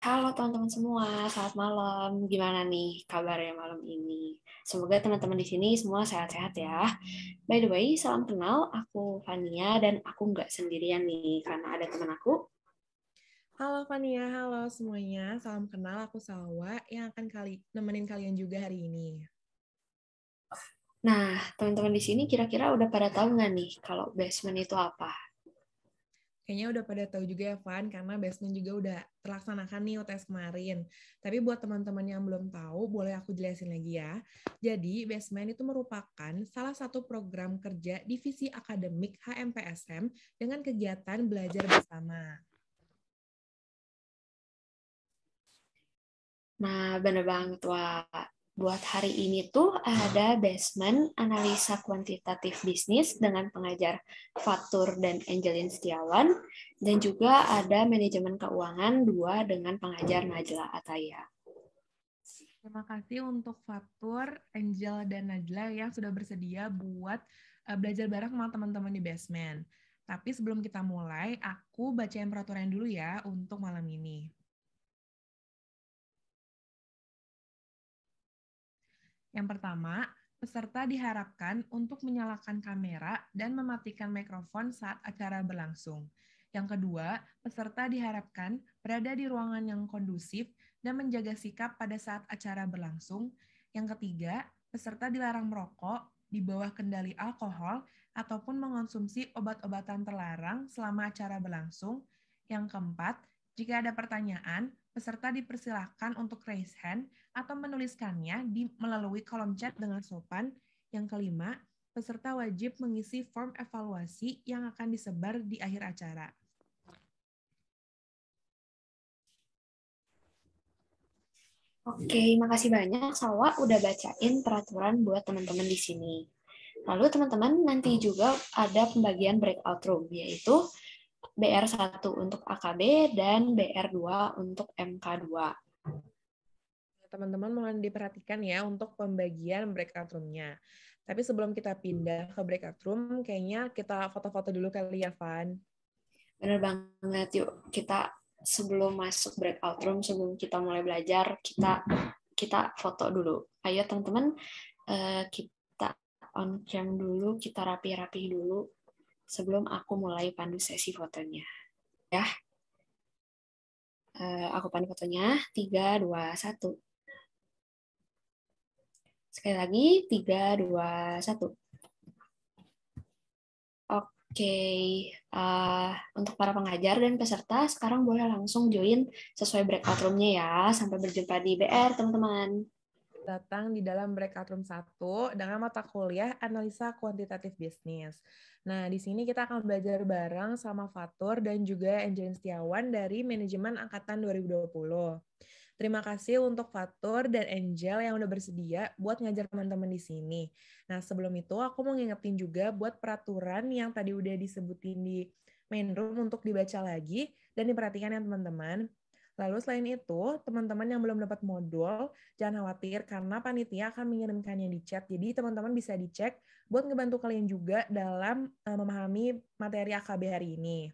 Halo teman-teman semua, selamat malam. Gimana nih kabarnya malam ini? Semoga teman-teman di sini semua sehat-sehat ya. By the way, salam kenal. Aku Fania dan aku nggak sendirian nih karena ada teman aku. Halo Fania, halo semuanya. Salam kenal, aku Salwa yang akan nemenin kalian juga hari ini. Nah, teman-teman di sini kira-kira udah pada tahu nggak nih kalau basement itu apa? Kayaknya udah pada tahu juga ya, Van, karena basement juga udah terlaksanakan nih UTS kemarin. Tapi buat teman-teman yang belum tahu, boleh aku jelasin lagi ya. Jadi, basement itu merupakan salah satu program kerja divisi akademik HMPSM dengan kegiatan belajar bersama. Nah, bener banget. Wah, buat hari ini tuh ada basement analisa kuantitatif bisnis dengan pengajar Fatur dan Angelin Setiawan, dan juga ada manajemen keuangan 2 dengan pengajar Najla Ataya. Terima kasih untuk Fatur, Angel, dan Najla yang sudah bersedia buat belajar bareng sama teman-teman di basement. Tapi sebelum kita mulai, aku bacain peraturan dulu ya untuk malam ini. Yang pertama, peserta diharapkan untuk menyalakan kamera dan mematikan mikrofon saat acara berlangsung. Yang kedua, peserta diharapkan berada di ruangan yang kondusif dan menjaga sikap pada saat acara berlangsung. Yang ketiga, peserta dilarang merokok, di bawah kendali alkohol, ataupun mengonsumsi obat-obatan terlarang selama acara berlangsung. Yang keempat, jika ada pertanyaan, peserta dipersilahkan untuk raise hand atau menuliskannya melalui kolom chat dengan sopan. Yang kelima, peserta wajib mengisi form evaluasi yang akan disebar di akhir acara. Oke, makasih banyak Salwa udah bacain peraturan buat teman-teman di sini. Lalu teman-teman nanti juga ada pembagian breakout room, yaitu BR1 untuk AKB dan BR2 untuk MK2. Teman-teman mohon diperhatikan ya untuk pembagian breakout room-nya. Tapi sebelum kita pindah ke breakout room, kayaknya kita foto-foto dulu kali ya, Van. Bener banget, yuk kita sebelum masuk breakout room, sebelum kita mulai belajar, kita foto dulu. Ayo teman-teman, kita on cam dulu, kita rapi-rapi dulu sebelum aku mulai pandu sesi fotonya. Ya, aku pandu fotonya, 3, 2, 1. Sekali lagi, 3, 2, 1. Oke, untuk para pengajar dan peserta, sekarang boleh langsung join sesuai breakout room-nya ya. Sampai berjumpa di BR, teman-teman. Datang di dalam breakout room 1 dengan mata kuliah analisa kuantitatif bisnis. Nah, di sini kita akan belajar bareng sama Fatur dan juga Angelin Setiawan dari Manajemen Angkatan 2020. Terima kasih untuk Fatur dan Angel yang udah bersedia buat ngajar teman-teman di sini. Nah, sebelum itu aku mau ngingetin juga buat peraturan yang tadi udah disebutin di main room untuk dibaca lagi dan diperhatikan ya teman-teman. Lalu selain itu, teman-teman yang belum dapat modul, jangan khawatir karena panitia akan mengirimkannya di chat. Jadi teman-teman bisa dicek buat ngebantu kalian juga dalam memahami materi AKB hari ini.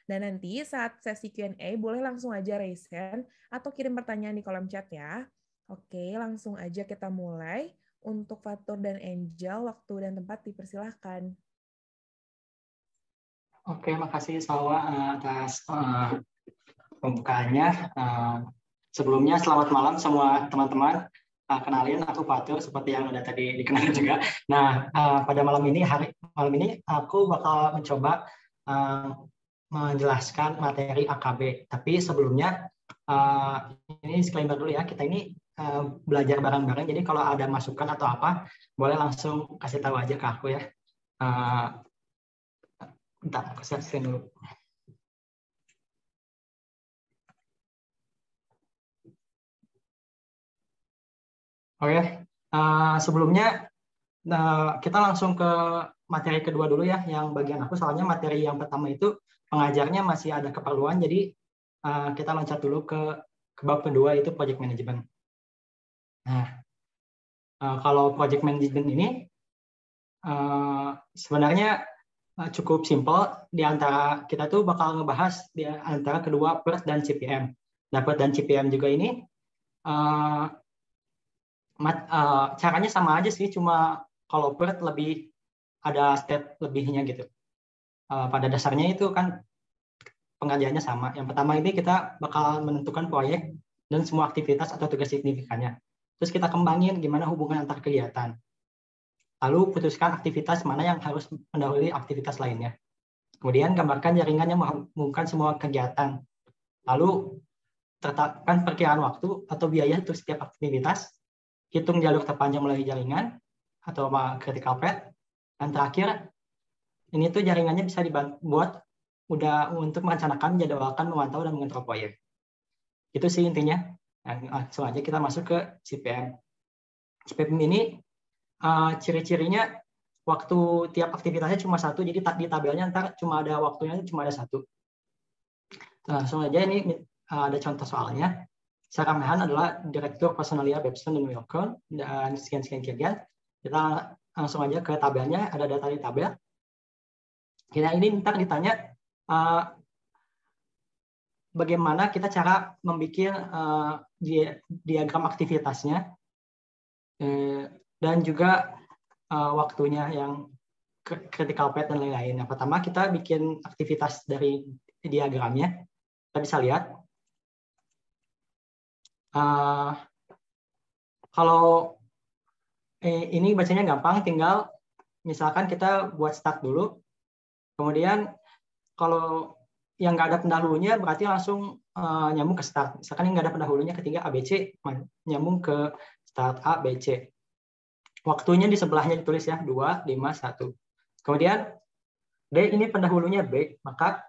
Dan nanti saat sesi Q&A boleh langsung aja raise hand atau kirim pertanyaan di kolom chat ya. Oke, langsung aja kita mulai. Untuk Fatur dan Angel, waktu dan tempat dipersilahkan. Oke, makasih Salwa atas pembukaannya. Sebelumnya selamat malam semua teman-teman. Kenalin aku Fatur seperti yang udah tadi dikenalin juga. Nah, pada malam ini aku bakal mencoba menjelaskan materi AKB. Tapi sebelumnya ini disclaimer dulu ya, kita ini belajar bareng-bareng. Jadi kalau ada masukan atau apa, boleh langsung kasih tahu aja ke aku ya. Bentar, aku share screen dulu. Oke, sebelumnya kita langsung ke materi kedua dulu ya, yang bagian aku. Soalnya materi yang pertama itu pengajarnya masih ada keperluan, jadi kita loncat dulu ke bab kedua, itu project management. Nah, kalau project management ini sebenarnya cukup simpel. Di antara kita tuh bakal ngebahas di antara kedua PERS dan CPM. dapat dan CPM juga ini caranya sama aja sih, cuma kalau PERT lebih ada step lebihnya gitu. Pada dasarnya itu kan pengerjaannya sama. Yang pertama ini kita bakal menentukan proyek dan semua aktivitas atau tugas signifikannya. Terus kita kembangin gimana hubungan antar kegiatan. Lalu putuskan aktivitas mana yang harus mendahului aktivitas lainnya. Kemudian gambarkan jaringan yang menghubungkan semua kegiatan. Lalu tetapkan perkiraan waktu atau biaya untuk setiap aktivitas. Hitung jalur terpanjang melalui jaringan atau critical path. Dan terakhir, ini tuh jaringannya bisa dibuat udah untuk merencanakan, menjadwalkan, memantau, dan mengontrol proyek. Itu sih intinya. Nah, langsung aja kita masuk ke CPM. CPM ini ciri-cirinya waktu tiap aktivitasnya cuma satu, jadi di tabelnya ntar cuma ada waktunya cuma ada satu. Langsung aja ini ada contoh soalnya. Secara Mehan adalah Direktur Personalia Babson dan Wilcon dan sekian-sekian. Kita langsung aja ke tabelnya, ada data di tabel. Kita ini ntar ditanya bagaimana kita cara membuat diagram aktivitasnya dan juga waktunya yang critical path dan lain-lain. Yang pertama kita bikin aktivitas dari diagramnya. Kita bisa lihat kalau ini bacanya gampang, tinggal misalkan kita buat start dulu, kemudian kalau yang nggak ada pendahulunya berarti langsung nyambung ke start. Misalkan yang nggak ada pendahulunya ketiga ABC, nyambung ke start A, B, C. Waktunya di sebelahnya ditulis ya, 2, 5, 1. Kemudian D ini pendahulunya B, maka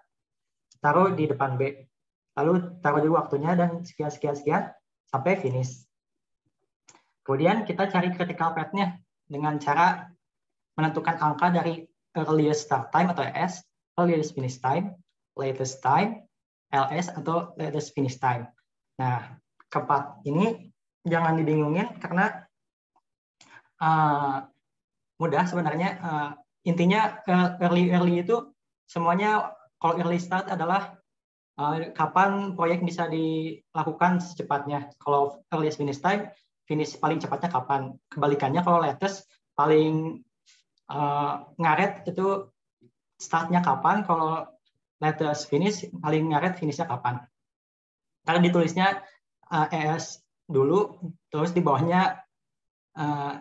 taruh di depan B. Lalu taruh juga waktunya dan sekian, sampai finish. Kemudian kita cari critical path-nya dengan cara menentukan angka dari earliest start time atau ES, earliest finish time, latest time, LS atau latest finish time. Nah, keempat ini jangan dibingungin karena mudah sebenarnya. Intinya early itu semuanya, kalau early start adalah kapan proyek bisa dilakukan secepatnya. Kalau earliest finish time, finish paling cepatnya kapan. Kebalikannya kalau latest paling ngaret itu startnya kapan, kalau latest finish paling ngaret finishnya kapan. Karena ditulisnya ES dulu, terus di bawahnya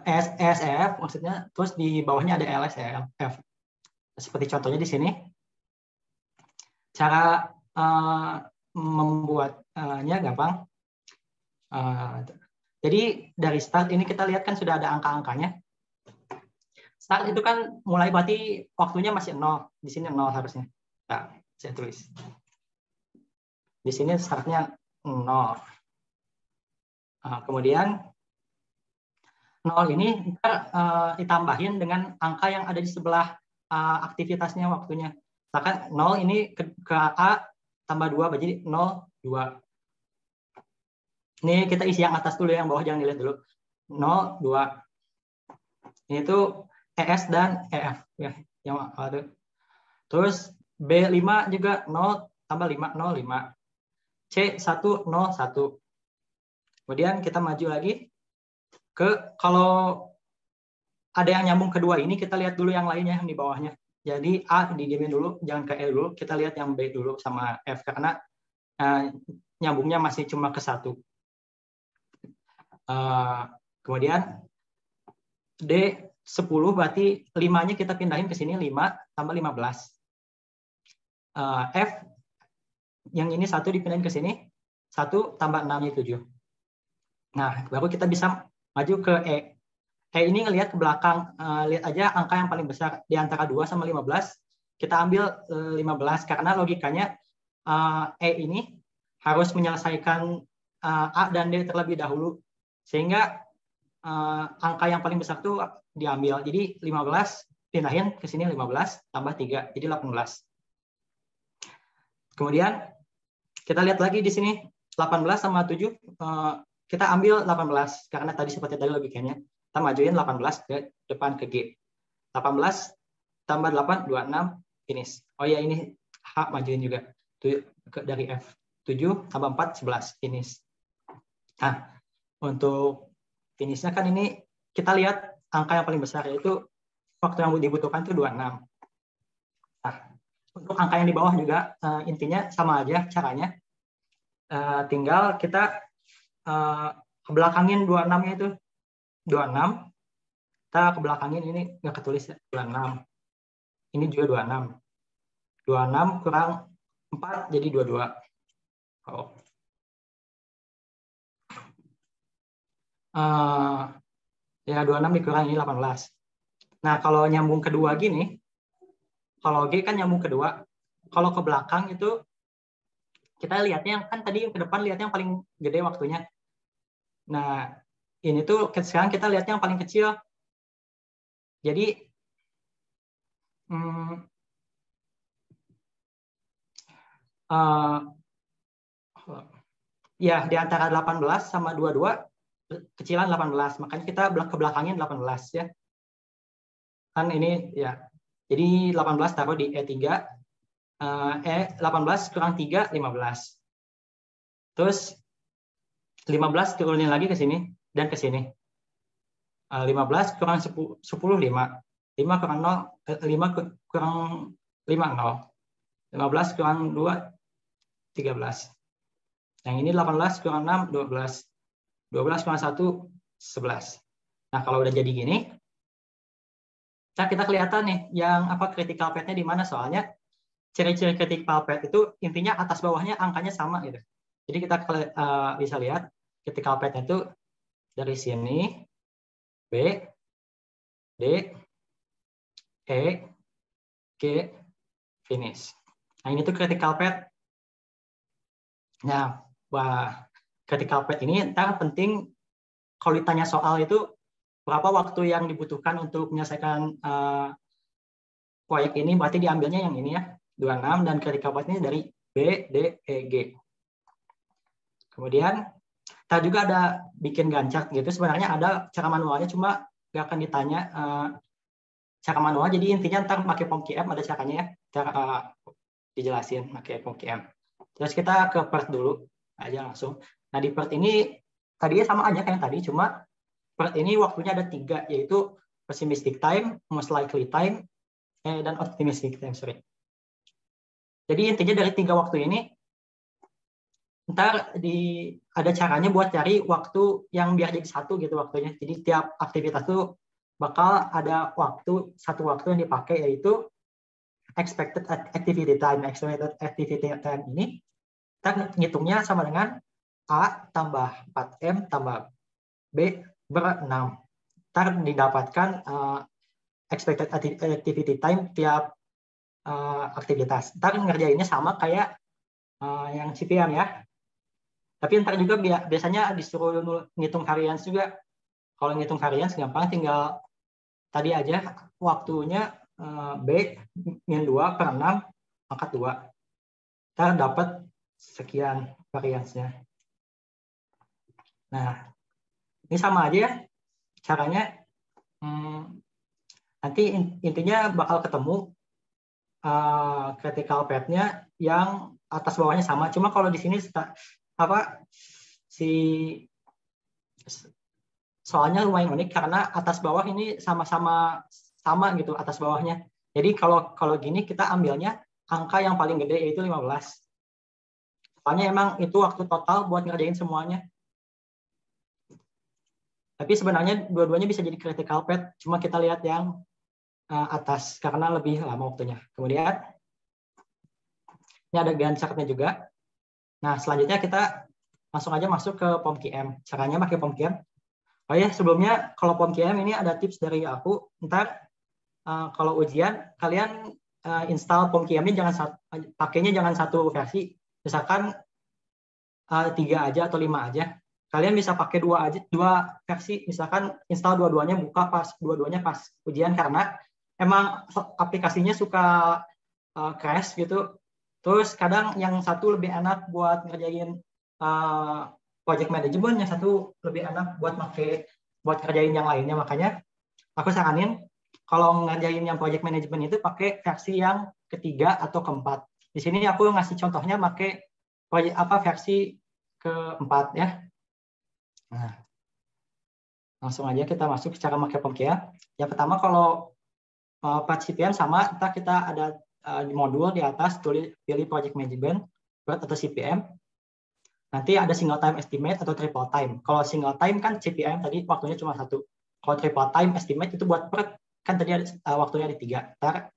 ESF maksudnya, terus di bawahnya ada LSF. Seperti contohnya di sini. Cara membuatnya gampang. Jadi dari start ini kita lihat kan sudah ada angka-angkanya. Start itu kan mulai berarti waktunya masih 0. Di sini 0 harusnya. Nah, saya tulis. Di sini startnya 0. Kemudian 0 ini ditambahin dengan angka yang ada di sebelah aktivitasnya waktunya. Misalkan 0 ini ke A tambah 2, jadi 0, 2. Ini kita isi yang atas dulu, yang bawah jangan dilihat dulu. 0, 2. Ini tuh ES dan EF. Ya, yang ada. Terus B5 juga 0 tambah 5, 0, 5. C1, 0, 1. Kemudian kita maju lagi ke, kalau ada yang nyambung kedua ini, kita lihat dulu yang lainnya yang di bawahnya. Jadi A didiemin dulu, jangan ke E dulu. Kita lihat yang B dulu sama F, karena nyambungnya masih cuma ke 1. Kemudian D10 berarti 5-nya kita pindahin ke sini, 5 tambah 15. F yang ini 1 dipindahin ke sini, 1 tambah 6-nya 7. Nah, baru kita bisa maju ke E. E ini ngelihat ke belakang, lihat aja angka yang paling besar di antara 2 sama 15. Kita ambil 15 karena logikanya E ini harus menyelesaikan A dan D terlebih dahulu, sehingga angka yang paling besar itu diambil. Jadi 15 pindahin ke sini, 15 tambah 3 jadi 18. Kemudian kita lihat lagi di sini 18 sama 7, kita ambil 18 karena tadi seperti tadi logikanya. Kita majuin 18 ke depan ke G. 18 tambah 8, 26, finish. Oh ya, ini H majuin juga dari F. 7 tambah 4, 11, finish. Nah, untuk finishnya kan ini kita lihat angka yang paling besar, yaitu waktu yang dibutuhkan itu 26. Nah, untuk angka yang di bawah juga intinya sama aja caranya. Tinggal kita kebelakangin 26-nya itu. 26, kita kebelakangin, ini nggak ketulis ya, 26. Ini juga 26. 26 kurang 4 jadi 22. Oh. Ya 26 dikurangi 18. Nah, kalau nyambung kedua gini, kalau G kan nyambung kedua, kalau ke belakang itu kita lihatnya yang kan tadi yang ke depan lihatnya yang paling gede waktunya. Nah, ini tuh sekarang kita lihatnya yang paling kecil. Jadi ya di antara 18 sama 22 kecilan 18, makanya kita ke belakangin 18 ya. Kan ini ya. Jadi 18 taruh di E3. 18 kurang 3, 15. Terus 15 turunin lagi ke sini dan ke sini. 15 kurang 10, 5. 5 kurang 0, 5 kurang 5, 0. 15 kurang 2, 13. Yang ini 18 kurang 6, 12. 12 kurang 1, 11. Nah, kalau udah jadi gini, kita kelihatan nih yang critical path-nya di mana, soalnya ciri-ciri critical path itu intinya atas bawahnya angkanya sama gitu. Jadi kita bisa lihat critical path-nya itu dari sini B, D, E, G, finish. Nah, ini tuh critical path. Nah, critical path ini ntar penting kalau ditanya soal itu berapa waktu yang dibutuhkan untuk menyelesaikan proyek ini, berarti diambilnya yang ini ya, 26, dan critical path ini dari B, D, E, G. Kemudian kita juga ada bikin Gantt gitu, sebenarnya ada cara manualnya, cuma nggak akan ditanya cara manual, jadi intinya ntar pakai POMQM ada caranya ya, cara dijelasin pakai POMQM. Terus kita ke part dulu aja langsung. Nah, di part ini tadinya sama aja kayak yang tadi, cuma part ini waktunya ada 3, yaitu pessimistic time, most likely time, dan optimistic time, sorry. Jadi intinya dari 3 waktu ini, ntar ada caranya buat cari waktu yang biar jadi satu gitu waktunya. Jadi tiap aktivitas itu bakal ada satu waktu yang dipakai, yaitu expected activity time. Expected activity time ini kita ngitungnya sama dengan A tambah 4M tambah B ber 6. Ntar didapatkan expected activity time tiap aktivitas. Ntar ngerjainnya sama kayak yang CPM ya. Tapi ntar juga biasanya disuruh ngitung variance juga. Kalau ngitung variance gampang, tinggal tadi aja waktunya B min 2 per 6 pangkat 2. Ntar dapat sekian variance-nya. Nah, ini sama aja ya caranya. Nanti intinya bakal ketemu critical path-nya yang atas bawahnya sama. Cuma kalau di sini soalnya lumayan unik karena atas bawah ini sama-sama sama gitu atas bawahnya. Jadi kalau gini kita ambilnya angka yang paling gede, yaitu 15. Soalnya emang itu waktu total buat ngerjain semuanya. Tapi sebenarnya dua-duanya bisa jadi critical path, cuma kita lihat yang atas karena lebih lama waktunya. Kemudian ini ada Gantt chart-nya juga. Nah, selanjutnya kita langsung aja masuk ke POMQM. Caranya pakai POMQM. Oh ya, sebelumnya kalau POMQM ini ada tips dari aku. Ntar kalau ujian kalian install POMQM-nya pakainya jangan satu versi. Misalkan 3 aja atau 5 aja. Kalian bisa pakai 2 versi. Misalkan install dua-duanya, buka dua-duanya pas ujian, karena emang aplikasinya suka crash gitu. Terus kadang yang satu lebih enak buat ngerjain project management, yang satu lebih enak buat ngerjain yang lainnya. Makanya aku saranin kalau ngerjain yang project management itu pakai versi yang ketiga atau keempat. Di sini aku ngasih contohnya pakai versi keempat ya. Nah, langsung aja kita masuk cara pakai POMCAM. Yang pertama kalau part CPM sama, kita ada di modul di atas pilih Project Management atau CPM. Nanti ada single time estimate atau triple time. Kalau single time kan CPM tadi waktunya cuma 1. Kalau triple time estimate itu buat per kan tadi ada waktunya ada 3.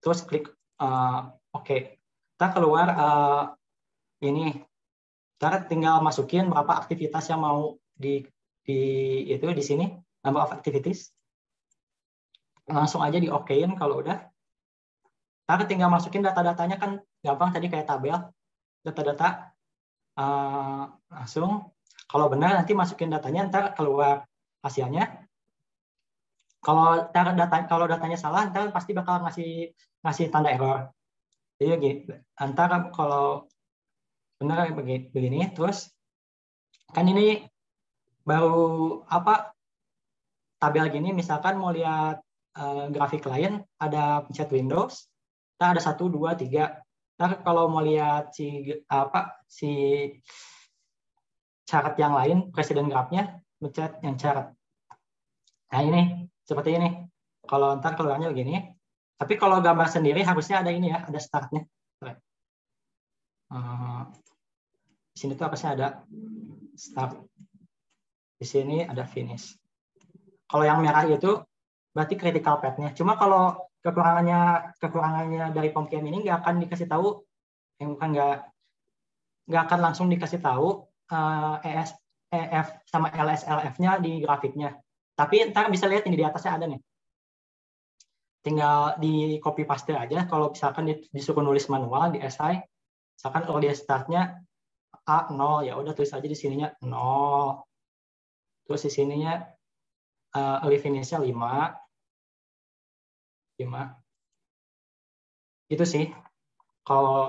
Terus klik oke. Kita keluar ini. Kita tinggal masukin berapa aktivitas yang mau di sini, number of activities. Langsung aja di okein kalau udah. Kita tinggal masukin data-datanya kan gampang tadi kayak tabel. Data-data langsung. Kalau benar nanti masukin datanya, ntar keluar hasilnya. Kalau datanya salah, ntar pasti bakal ngasih tanda error. Jadi ntar kalau benar begini, terus kan ini baru tabel gini, misalkan mau lihat grafik lain, ada pencet Windows, ntar ada 1, 2, 3. Ntar kalau mau lihat si chart yang lain, presiden graph-nya, pencet yang chart. Nah ini, seperti ini. Kalau ntar keluarnya begini. Tapi kalau gambar sendiri harusnya ada ini ya, ada start-nya. Di sini tuh harusnya ada start. Di sini ada finish. Kalau yang merah itu berarti critical path-nya. Cuma kalau kekurangannya dari POMCAM ini nggak akan dikasih tahu, nggak akan langsung dikasih tahu EF sama LSLF-nya di grafiknya. Tapi ntar bisa lihat ini di atasnya ada nih. Tinggal di copy paste aja. Kalau misalkan disuruh nulis manual di SI, misalkan early start-nya A0, ya udah tulis aja di sininya 0. Terus di sininya early finish-nya 5. Itu sih.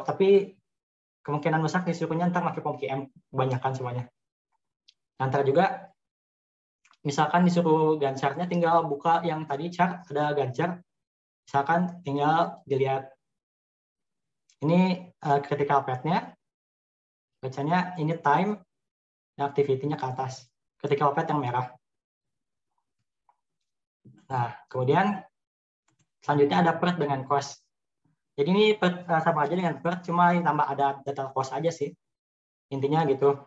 Tapi kemungkinan besar disuruhnya ntar pakai POMCAM kebanyakan semuanya. Ntar juga misalkan disuruh Gantt chart-nya, tinggal buka yang tadi chart, ada Gantt chart. Misalkan tinggal dilihat ini critical path-nya, bacanya ini time, activity-nya ke atas. Critical path yang merah. Nah, kemudian selanjutnya ada PERT dengan cost. Jadi ini sama aja dengan PERT, cuma ditambah ada data cost aja sih. Intinya gitu.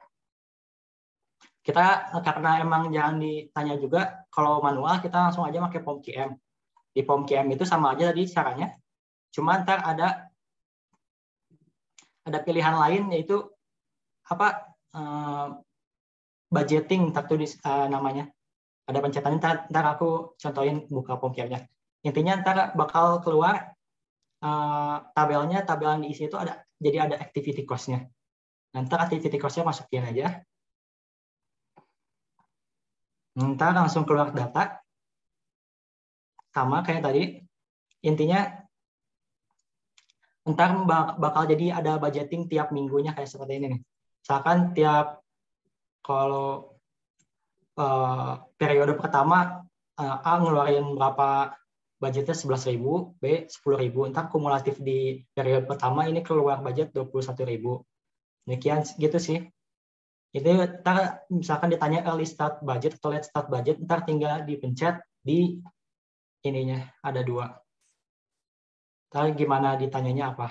Kita karena emang jangan ditanya juga, kalau manual kita langsung aja pakai POMCAM. Di POMCAM itu sama aja tadi caranya. Cuma ntar ada pilihan lain, yaitu budgeting tertulis namanya. Ada pencetannya, ntar aku contohin buka POMCAM-nya. Intinya ntar bakal keluar tabel yang diisi itu jadi ada activity cost-nya. Ntar activity cost-nya masukin aja. Ntar langsung keluar data. Sama kayak tadi. Intinya ntar bakal jadi ada budgeting tiap minggunya kayak seperti ini nih. Misalkan kalau periode pertama A ngeluarin berapa budgetnya 11.000, B 10.000. Ntar kumulatif di periode pertama ini keluar budget 21.000. Demikian gitu sih. Itu ntar misalkan ditanya early start budget atau late start budget, ntar tinggal dipencet di ininya, ada 2. Ntar gimana ditanyanya apa.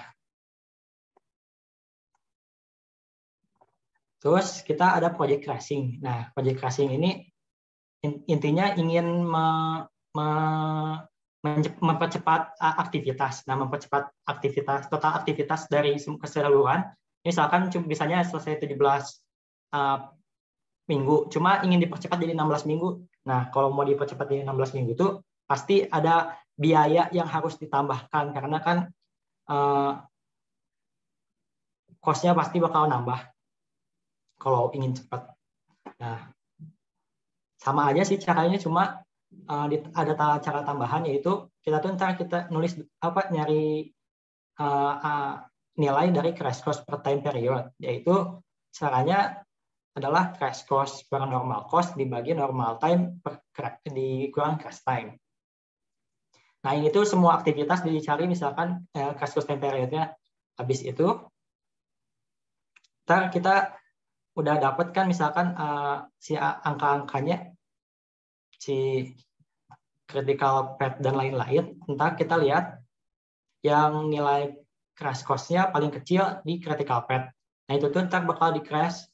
Terus kita ada project tracing. Nah, project tracing ini intinya ingin mempercepat aktivitas. Nah, mempercepat total aktivitas dari keseluruhan. Misalkan misalnya selesai 17 minggu, cuma ingin dipercepat jadi 16 minggu. Nah, kalau mau dipercepat jadi 16 minggu itu pasti ada biaya yang harus ditambahkan, karena kan cost-nya pasti bakal nambah kalau ingin cepat. Nah, sama aja sih caranya, cuma ada cara tambahan, yaitu kita nulis nyari nilai dari crash cost per time period, yaitu caranya adalah crash cost per normal cost dibagi normal time dikurang crash time. Nah, ini tuh semua aktivitas dicari, misalkan crash cost time period-nya habis itu Ntar kita udah dapat kan misalkan si angka-angkanya, si critical path dan lain-lain. Ntar kita lihat yang nilai crash cost-nya paling kecil di critical path. Nah itu tuh ntar bakal di crash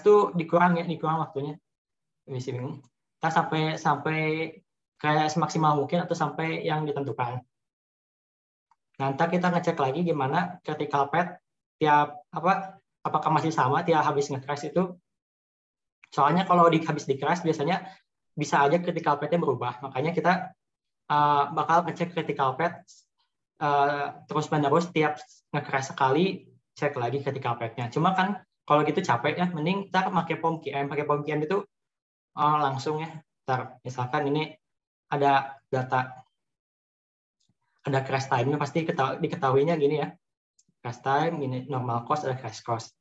tuh dikurang waktunya. Bisa bingung. Ntar sampai kayak semaksimal mungkin atau sampai yang ditentukan. Nah, ntar kita ngecek lagi gimana critical path tiap apakah masih sama tiap habis nge-crash itu. Soalnya kalau habis di-crash biasanya bisa aja critical path-nya berubah. Makanya kita bakal ngecek critical path terus-menerus tiap nge-crash sekali, cek lagi critical path-nya. Cuma kan kalau gitu capek ya, mending ntar pakai POM-QM. Pakai POM-QM itu langsung ya. Ntar misalkan ini ada data, ada crash time-nya, pasti diketahuinya gini ya. Crash time, ini normal cost, ada crash cost.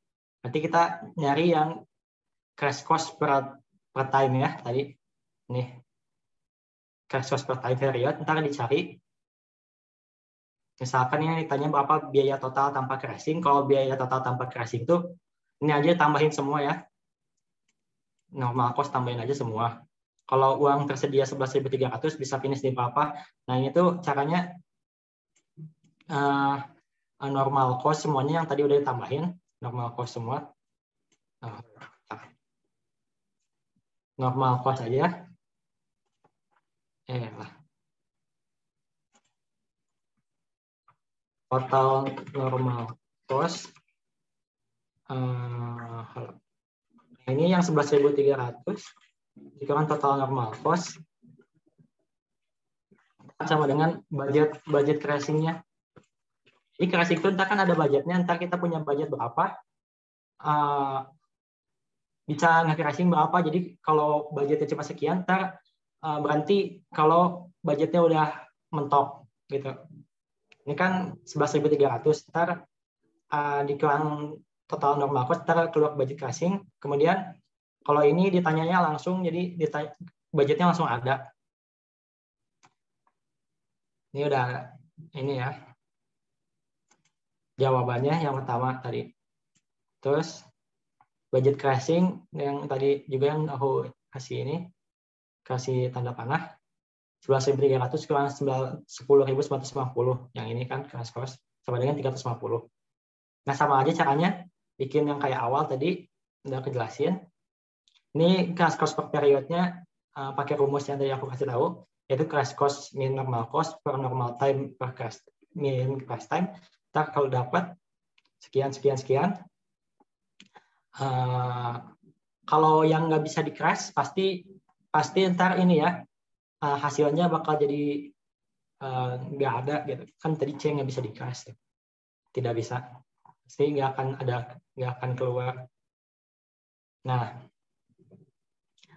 Nanti kita nyari yang crash cost per time ya tadi. Nih, crash cost per time period, ntar dicari. Misalkan ini ditanya berapa biaya total tanpa crashing. Kalau biaya total tanpa crashing itu, ini aja tambahin semua ya. Normal cost tambahin aja semua. Kalau uang tersedia 11.300 bisa finish di berapa. Nah ini tuh caranya normal cost semuanya yang tadi udah ditambahin. Normal cost semua. Normal cost aja. Total normal cost. Ini yang 11.300 dikurang total normal cost sama dengan budget crashing-nya. Jadi crashing itu ntar kan ada budgetnya, ntar kita punya budget berapa, bisa nge-crashing berapa. Jadi kalau budgetnya cuma sekian, ntar berhenti kalau budgetnya udah mentok gitu. Ini kan 11.300, ntar dikurang total normal cost, ntar keluar budget crashing. Kemudian kalau ini ditanyanya langsung, jadi budgetnya langsung ada. Ini udah ini ya jawabannya yang pertama tadi. Terus budget crashing yang tadi juga yang aku kasih ini, kasih tanda panah 11.300 kurang 10.950. Yang ini kan crash cost sama dengan 350. Nah sama aja caranya bikin yang kayak awal tadi udah kejelasin. Ini crash cost per periodnya pakai rumus yang tadi aku kasih tahu, yaitu crash cost min normal cost per normal time per crash min crash time. Ntar kalau dapat sekian. Kalau yang nggak bisa di crash pasti ntar ini ya hasilnya bakal jadi nggak ada gitu. Kan tadi C nggak bisa di crash, tidak bisa, pasti nggak akan keluar. Nah,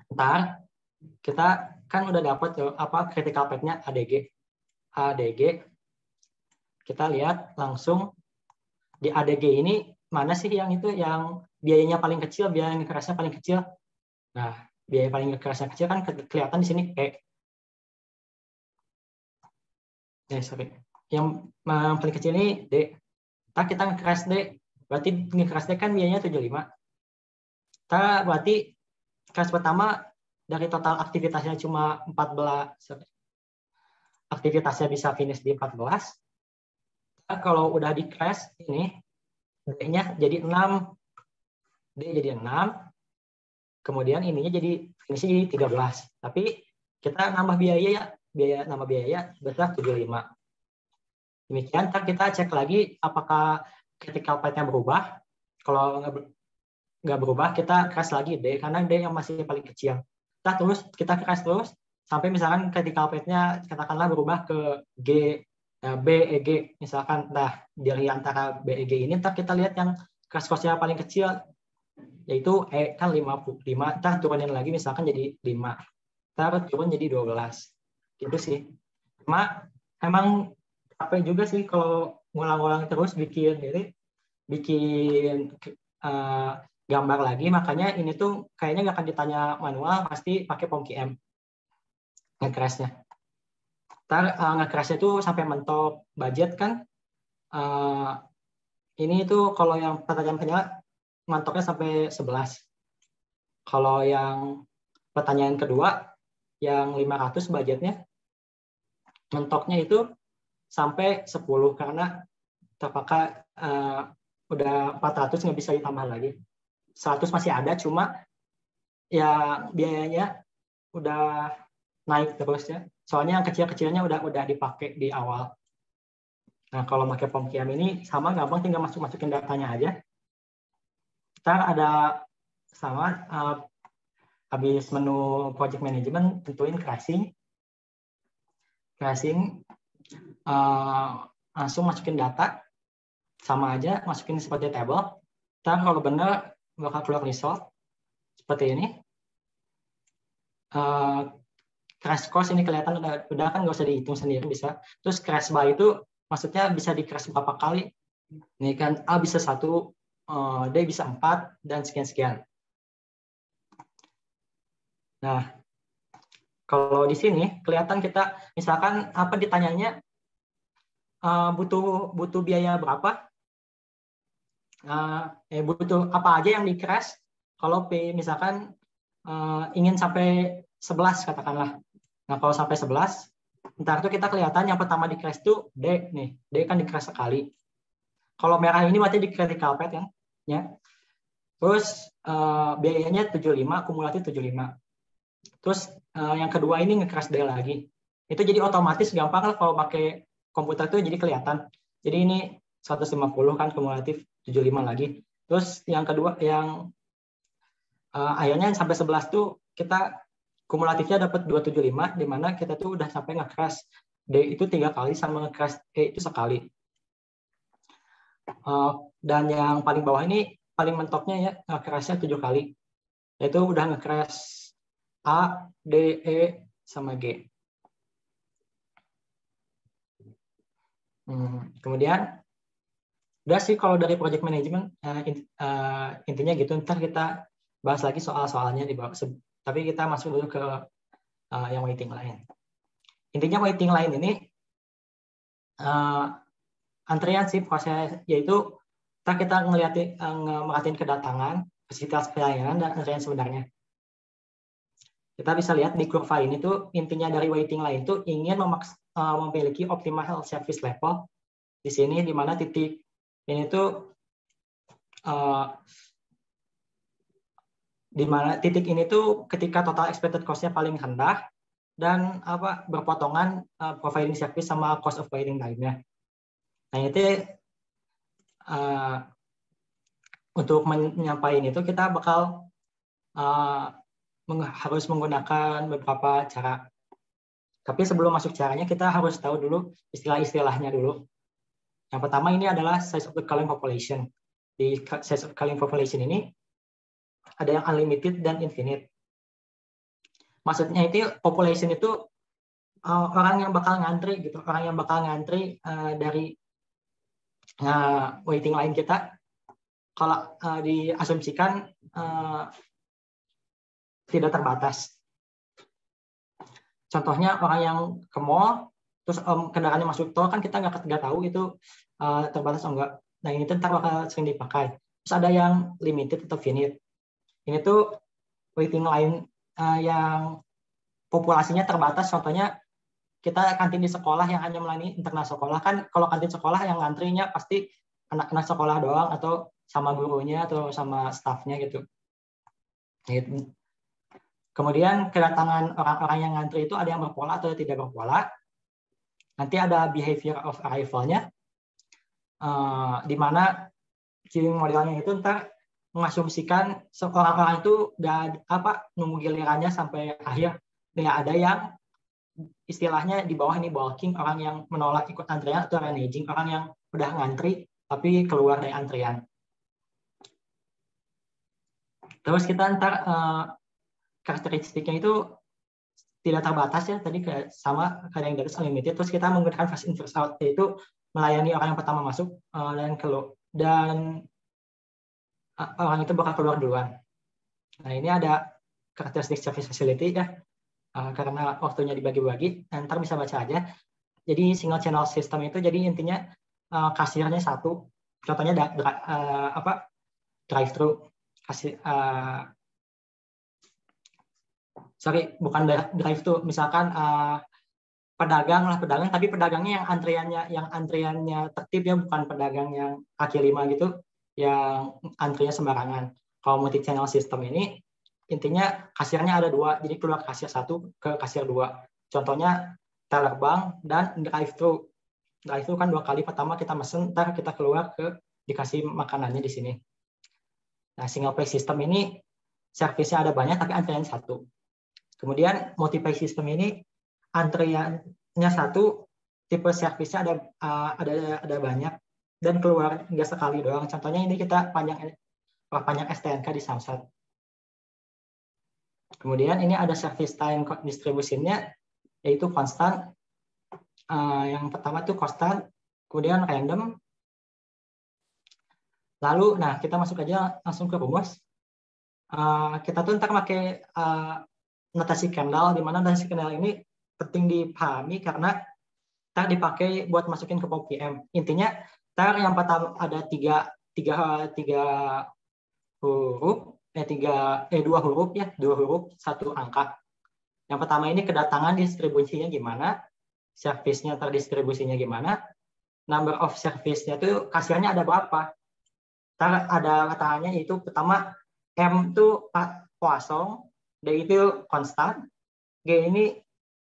ntar kita kan udah dapat critical path-nya ADG. Kita lihat langsung di ADG ini mana sih yang biayanya paling kecil, biaya nge-crashnya paling kecil. Nah, biaya paling nge-crashnya kecil kan kelihatan di sini E. Yang paling kecil ini D. Ntar kita nge-crash D, berarti nge-crash D kan biayanya 75. Ntar berarti crash pertama dari total aktivitasnya cuma 14, aktivitasnya bisa finish di 14. Ntar kalau udah di crash ini, D-nya jadi 6. D jadi 6. Kemudian ininya jadi finishnya jadi 13. Tapi kita nambah biaya besar 75. Demikian, ntar kita cek lagi apakah critical path-nya berubah. Kalau nggak berubah, kita crash lagi D, karena D yang masih paling kecil. Kita crash terus, sampai misalkan critical path-nya katakanlah berubah ke G, B, E, G, misalkan. Nah, dari antara B, E, G ini, ntar kita lihat yang crash cost-nya paling kecil, yaitu E kan 55, ntar turunin lagi misalkan jadi 5, ntar turun jadi 12. Gitu sih. Cuma emang capek juga sih kalau ngulang-ngulang terus bikin gambar lagi. Makanya ini tuh kayaknya nggak akan ditanya manual, pasti pakai POM-QM nge-crashnya. Ntar nge-crashnya tuh sampai mentok budget kan. Ini tuh kalau yang pertanyaan mantoknya sampai 11. Kalau yang pertanyaan kedua, yang 500 budgetnya, mentoknya itu sampai 10 karena terpakai udah 400 nggak bisa ditambah lagi. 100 masih ada, cuma ya biayanya udah naik terus ya. Soalnya yang kecil-kecilnya udah dipakai di awal. Nah, kalau pakai Formkiam ini sama gampang, tinggal masukin datanya aja. Ntar ada sama habis menu project management tentuin crashing. Langsung masukin data, sama aja masukin seperti table. Ntar kalau benar bakal keluar result seperti ini. Crash course ini kelihatan udah kan nggak usah dihitung sendiri bisa. Terus crash buy itu maksudnya bisa di crash berapa kali. Ini kan A bisa 1, D bisa 4 dan sekian-sekian. Nah, kalau di sini kelihatan kita misalkan apa ditanyanya butuh biaya berapa, butuh apa aja yang di crash. Kalau P misalkan ingin sampai 11 katakanlah. Nah, kalau sampai 11, ntar itu kita kelihatan yang pertama di crash itu D nih. D kan di crash sekali. Kalau merah ini berarti di critical path kan, ya. Terus biayanya 75, kumulatif 75. Terus yang kedua ini nge-crash D lagi. Itu jadi otomatis gampang lah kalau pakai komputer itu jadi kelihatan. Jadi ini 150 kan kumulatif 75 lagi. Terus yang kedua yang akhirnya sampai 11 tuh kita kumulatifnya dapat 275, di mana kita tuh udah sampai nge-crash D itu 3 kali sama nge-crash E itu sekali. Dan yang paling bawah ini paling mentoknya ya nge-crashnya 7 kali. Yaitu udah nge-crash A, D, E, sama G. Kemudian udah sih kalau dari project management intinya gitu. Ntar kita bahas lagi soal-soalnya di bawah. Tapi kita masuk dulu ke yang waiting line. Intinya waiting line ini antrian sih proses, yaitu kita merhatiin kedatangan, fasilitas pelayanan, dan antrian sebenarnya. Kita bisa lihat di kurva ini tuh intinya dari waiting line itu ingin memiliki optimal service level di sini, di mana titik ini tuh di mana titik ini tuh ketika total expected cost-nya paling rendah dan berpotongan providing service sama cost of waiting time-nya. Nah, itu untuk menyampaikan itu kita bakal harus menggunakan beberapa cara. Tapi sebelum masuk caranya kita harus tahu dulu istilah-istilahnya dulu. Yang pertama ini adalah size of the calling population. Di size of calling population ini ada yang unlimited dan infinite. Maksudnya itu population itu orang yang bakal ngantri gitu, orang yang bakal ngantri dari waiting line kita. Kalau diasumsikan tidak terbatas. Contohnya orang yang ke mall, terus kendaraannya masuk tol kan kita nggak tahu itu terbatas atau enggak. Nah, ini ntar bakal sering dipakai. Terus ada yang limited atau finite. Ini tuh waiting line yang populasinya terbatas. Contohnya kita kantin di sekolah yang hanya melayani internal sekolah, kan kalau kantin sekolah yang ngantrinya pasti anak-anak sekolah doang atau sama gurunya atau sama staffnya gitu. Kemudian kedatangan orang-orang yang ngantri itu ada yang berpola atau tidak berpola. Nanti ada behavior of arrival-nya, di mana queuing modelnya itu ntar mengasumsikan orang-orang itu udah nunggu gilirannya sampai akhir. Nggak ada yang istilahnya di bawah ini bulking, orang yang menolak ikut antrian, atau reneging, orang yang udah ngantri tapi keluar dari antrian. Terus kita ntar karakteristiknya itu tidak terbatas ya, tadi sama kadang dari unlimited. Terus kita menggunakan fast in first out, yaitu melayani orang yang pertama masuk dan keluar, dan orang itu bakal keluar duluan. Nah, ini ada karakteristik service facility ya, karena waktunya dibagi-bagi, ntar bisa baca aja. Jadi single channel system itu jadi intinya kasirnya satu. Contohnya drive-thru. Bukan drive-thru, misalkan pedagang, tapi pedagangnya yang antriannya tertib ya, bukan pedagang yang kaki lima gitu, yang antrinya sembarangan. Kalau multi channel system ini intinya kasirnya ada 2, jadi keluar kasir 1 ke kasir 2. Contohnya teller bank dan drive-thru. Drive-thru kan 2 kali, pertama kita mesen, ntar kita keluar dikasih makanannya di sini. Nah, single pay system ini servisnya ada banyak tapi antriannya 1. Kemudian multi pay system ini antriannya 1, tipe servisnya ada banyak dan keluar nggak sekali doang. Contohnya ini kita panjang STNK di Samsat. Kemudian ini ada service time distribution-nya, yaitu konstan. Yang pertama itu konstan, kemudian random. Lalu, nah kita masuk aja langsung ke rumus. Kita tuh ntar pakai notasi Kendall, di mana notasi Kendall ini penting dipahami karena ntar dipakai buat masukin ke POM-PM. Intinya, ntar yang pertama ada tiga huruf, dua huruf, 1 angka. Yang pertama ini kedatangan distribusinya gimana, service-nya terdistribusinya gimana, number of service-nya itu kasirnya ada berapa. Ntar ada kataannya yaitu pertama M itu kosong, D itu konstan, G ini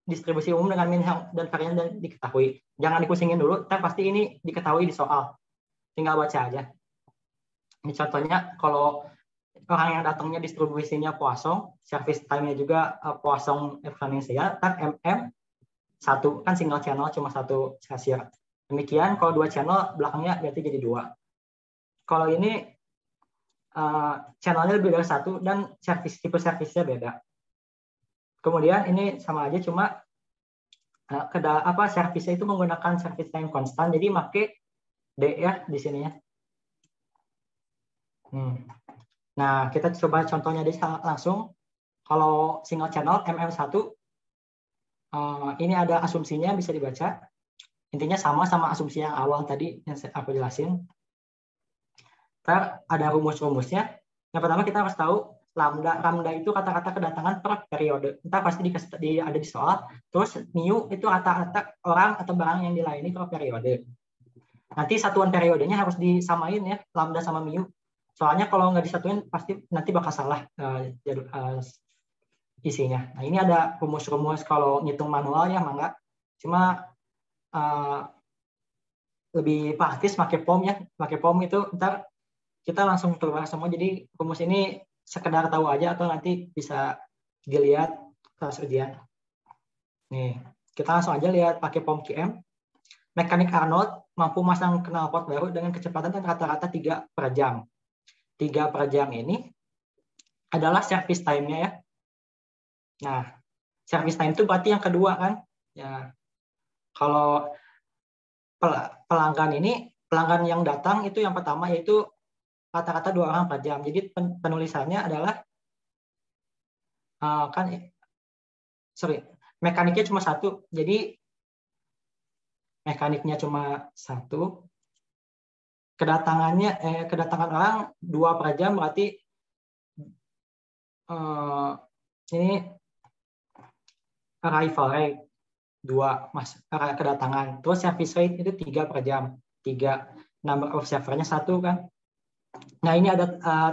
distribusi umum dengan min dan varian dan diketahui. Jangan dipusingin dulu, ntar pasti ini diketahui di soal. Tinggal baca aja. Ini contohnya kalau orang yang datangnya distribusinya kosong, service time-nya juga kosong eksponensial, ntar MM 1, kan single channel cuma 1 kasir. Demikian kalau 2 channel belakangnya berarti jadi 2. Kalau ini channelnya lebih dari 1 dan tipe servisnya beda. Kemudian ini sama aja, cuma servisnya itu menggunakan service time konstan, jadi pakai D ya di sini ya. Nah, kita coba contohnya langsung. Kalau single channel MM1, ini ada asumsinya, bisa dibaca. Intinya sama asumsi yang awal tadi yang aku jelasin. Ntar ada rumus-rumusnya. Yang pertama kita harus tahu lambda. Lambda itu kata-kata kedatangan per periode. Ntar pasti ada di soal. Terus mu itu kata-kata orang atau barang yang dilayani per periode. Nanti satuan periodenya harus disamain ya, lambda sama mu. Soalnya kalau nggak disatuin pasti nanti bakal salah isinya. Nah, ini ada rumus-rumus kalau ngitung manual ya, mangga. Cuma lebih praktis pakai POM ya. Pakai POM itu ntar kita langsung keluar semua. Jadi rumus ini sekedar tahu aja atau nanti bisa dilihat pas ujian. Nih, kita langsung aja lihat pakai POM QM. Mekanik Arnold mampu masang knalpot baru dengan kecepatan rata-rata 3 per jam. 3 per jam ini adalah service time-nya ya. Nah, service time itu berarti yang kedua kan? Ya. Kalau pelanggan yang datang itu yang pertama, yaitu rata-rata 2 orang per jam. Jadi penulisannya adalah mekaniknya cuma 1. Jadi mekaniknya cuma 1. Kedatangan orang 2 per jam, berarti ini arrival rate 2 kedatangan. Terus service rate itu 3 per jam. 3. Number of servernya 1 kan. Nah, ini ada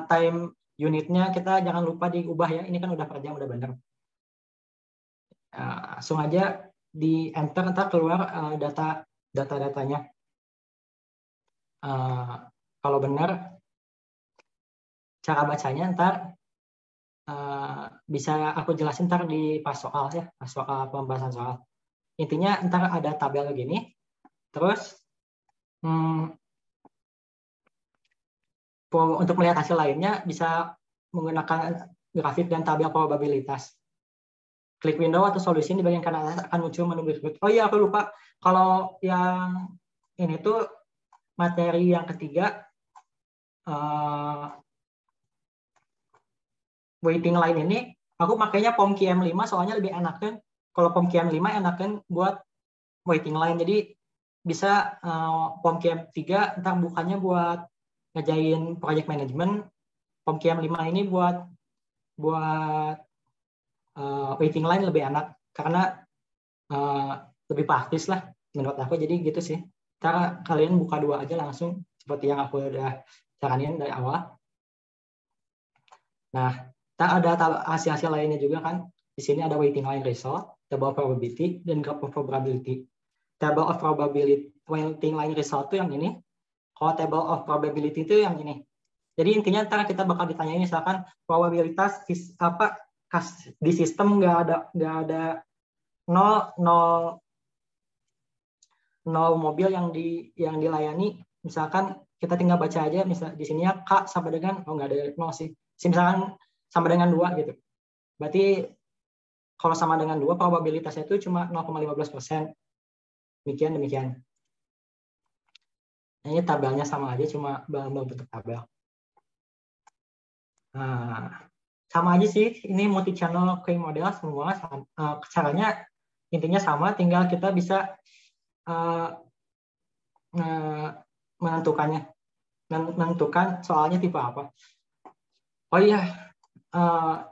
time unitnya, kita jangan lupa diubah ya. Ini kan udah per jam, udah benar. Langsung aja di enter, ntar keluar data-datanya. Kalau benar, cara bacanya ntar bisa aku jelasin ntar di pas soal ya, pas soal pembahasan soal. Intinya ntar ada tabel begini, terus untuk melihat hasil lainnya bisa menggunakan grafik dan tabel probabilitas. Klik window atau solusi di bagian kanan atas akan muncul menu berikut. Oh iya, aku lupa. Kalau yang ini tuh materi yang ketiga, waiting line ini, aku makanya POM QM5 soalnya lebih enakan. Kalau POM QM5 enakan buat waiting line. Jadi bisa POM QM3 ntar bukannya buat ngejain project management, POMQM 5 ini buat waiting line lebih enak karena lebih praktis lah menurut aku. Jadi gitu sih. Cara kalian buka 2 aja langsung seperti yang aku udah saranin dari awal. Nah, ada hasil-hasil lainnya juga kan. Di sini ada waiting line result, table of probability, dan graph of probability. Table of probability, waiting line result itu yang ini. Kalau table of probability itu yang ini. Jadi intinya ntar kita bakal ditanyain misalkan probabilitas di sistem nggak ada 0 mobil yang dilayani. Misalkan kita tinggal baca aja, misal di sini ya K sama dengan nggak ada 0 sih. Misalkan sama dengan 2 gitu. Berarti kalau sama dengan 2 probabilitasnya itu cuma 0,15%. Demikian. Nah, ini tabelnya sama aja, cuma bentuk tabel. Nah, sama aja sih, ini multi channel queuing model semua. Caranya intinya sama, tinggal kita bisa menentukan soalnya tipe apa. Oh iya,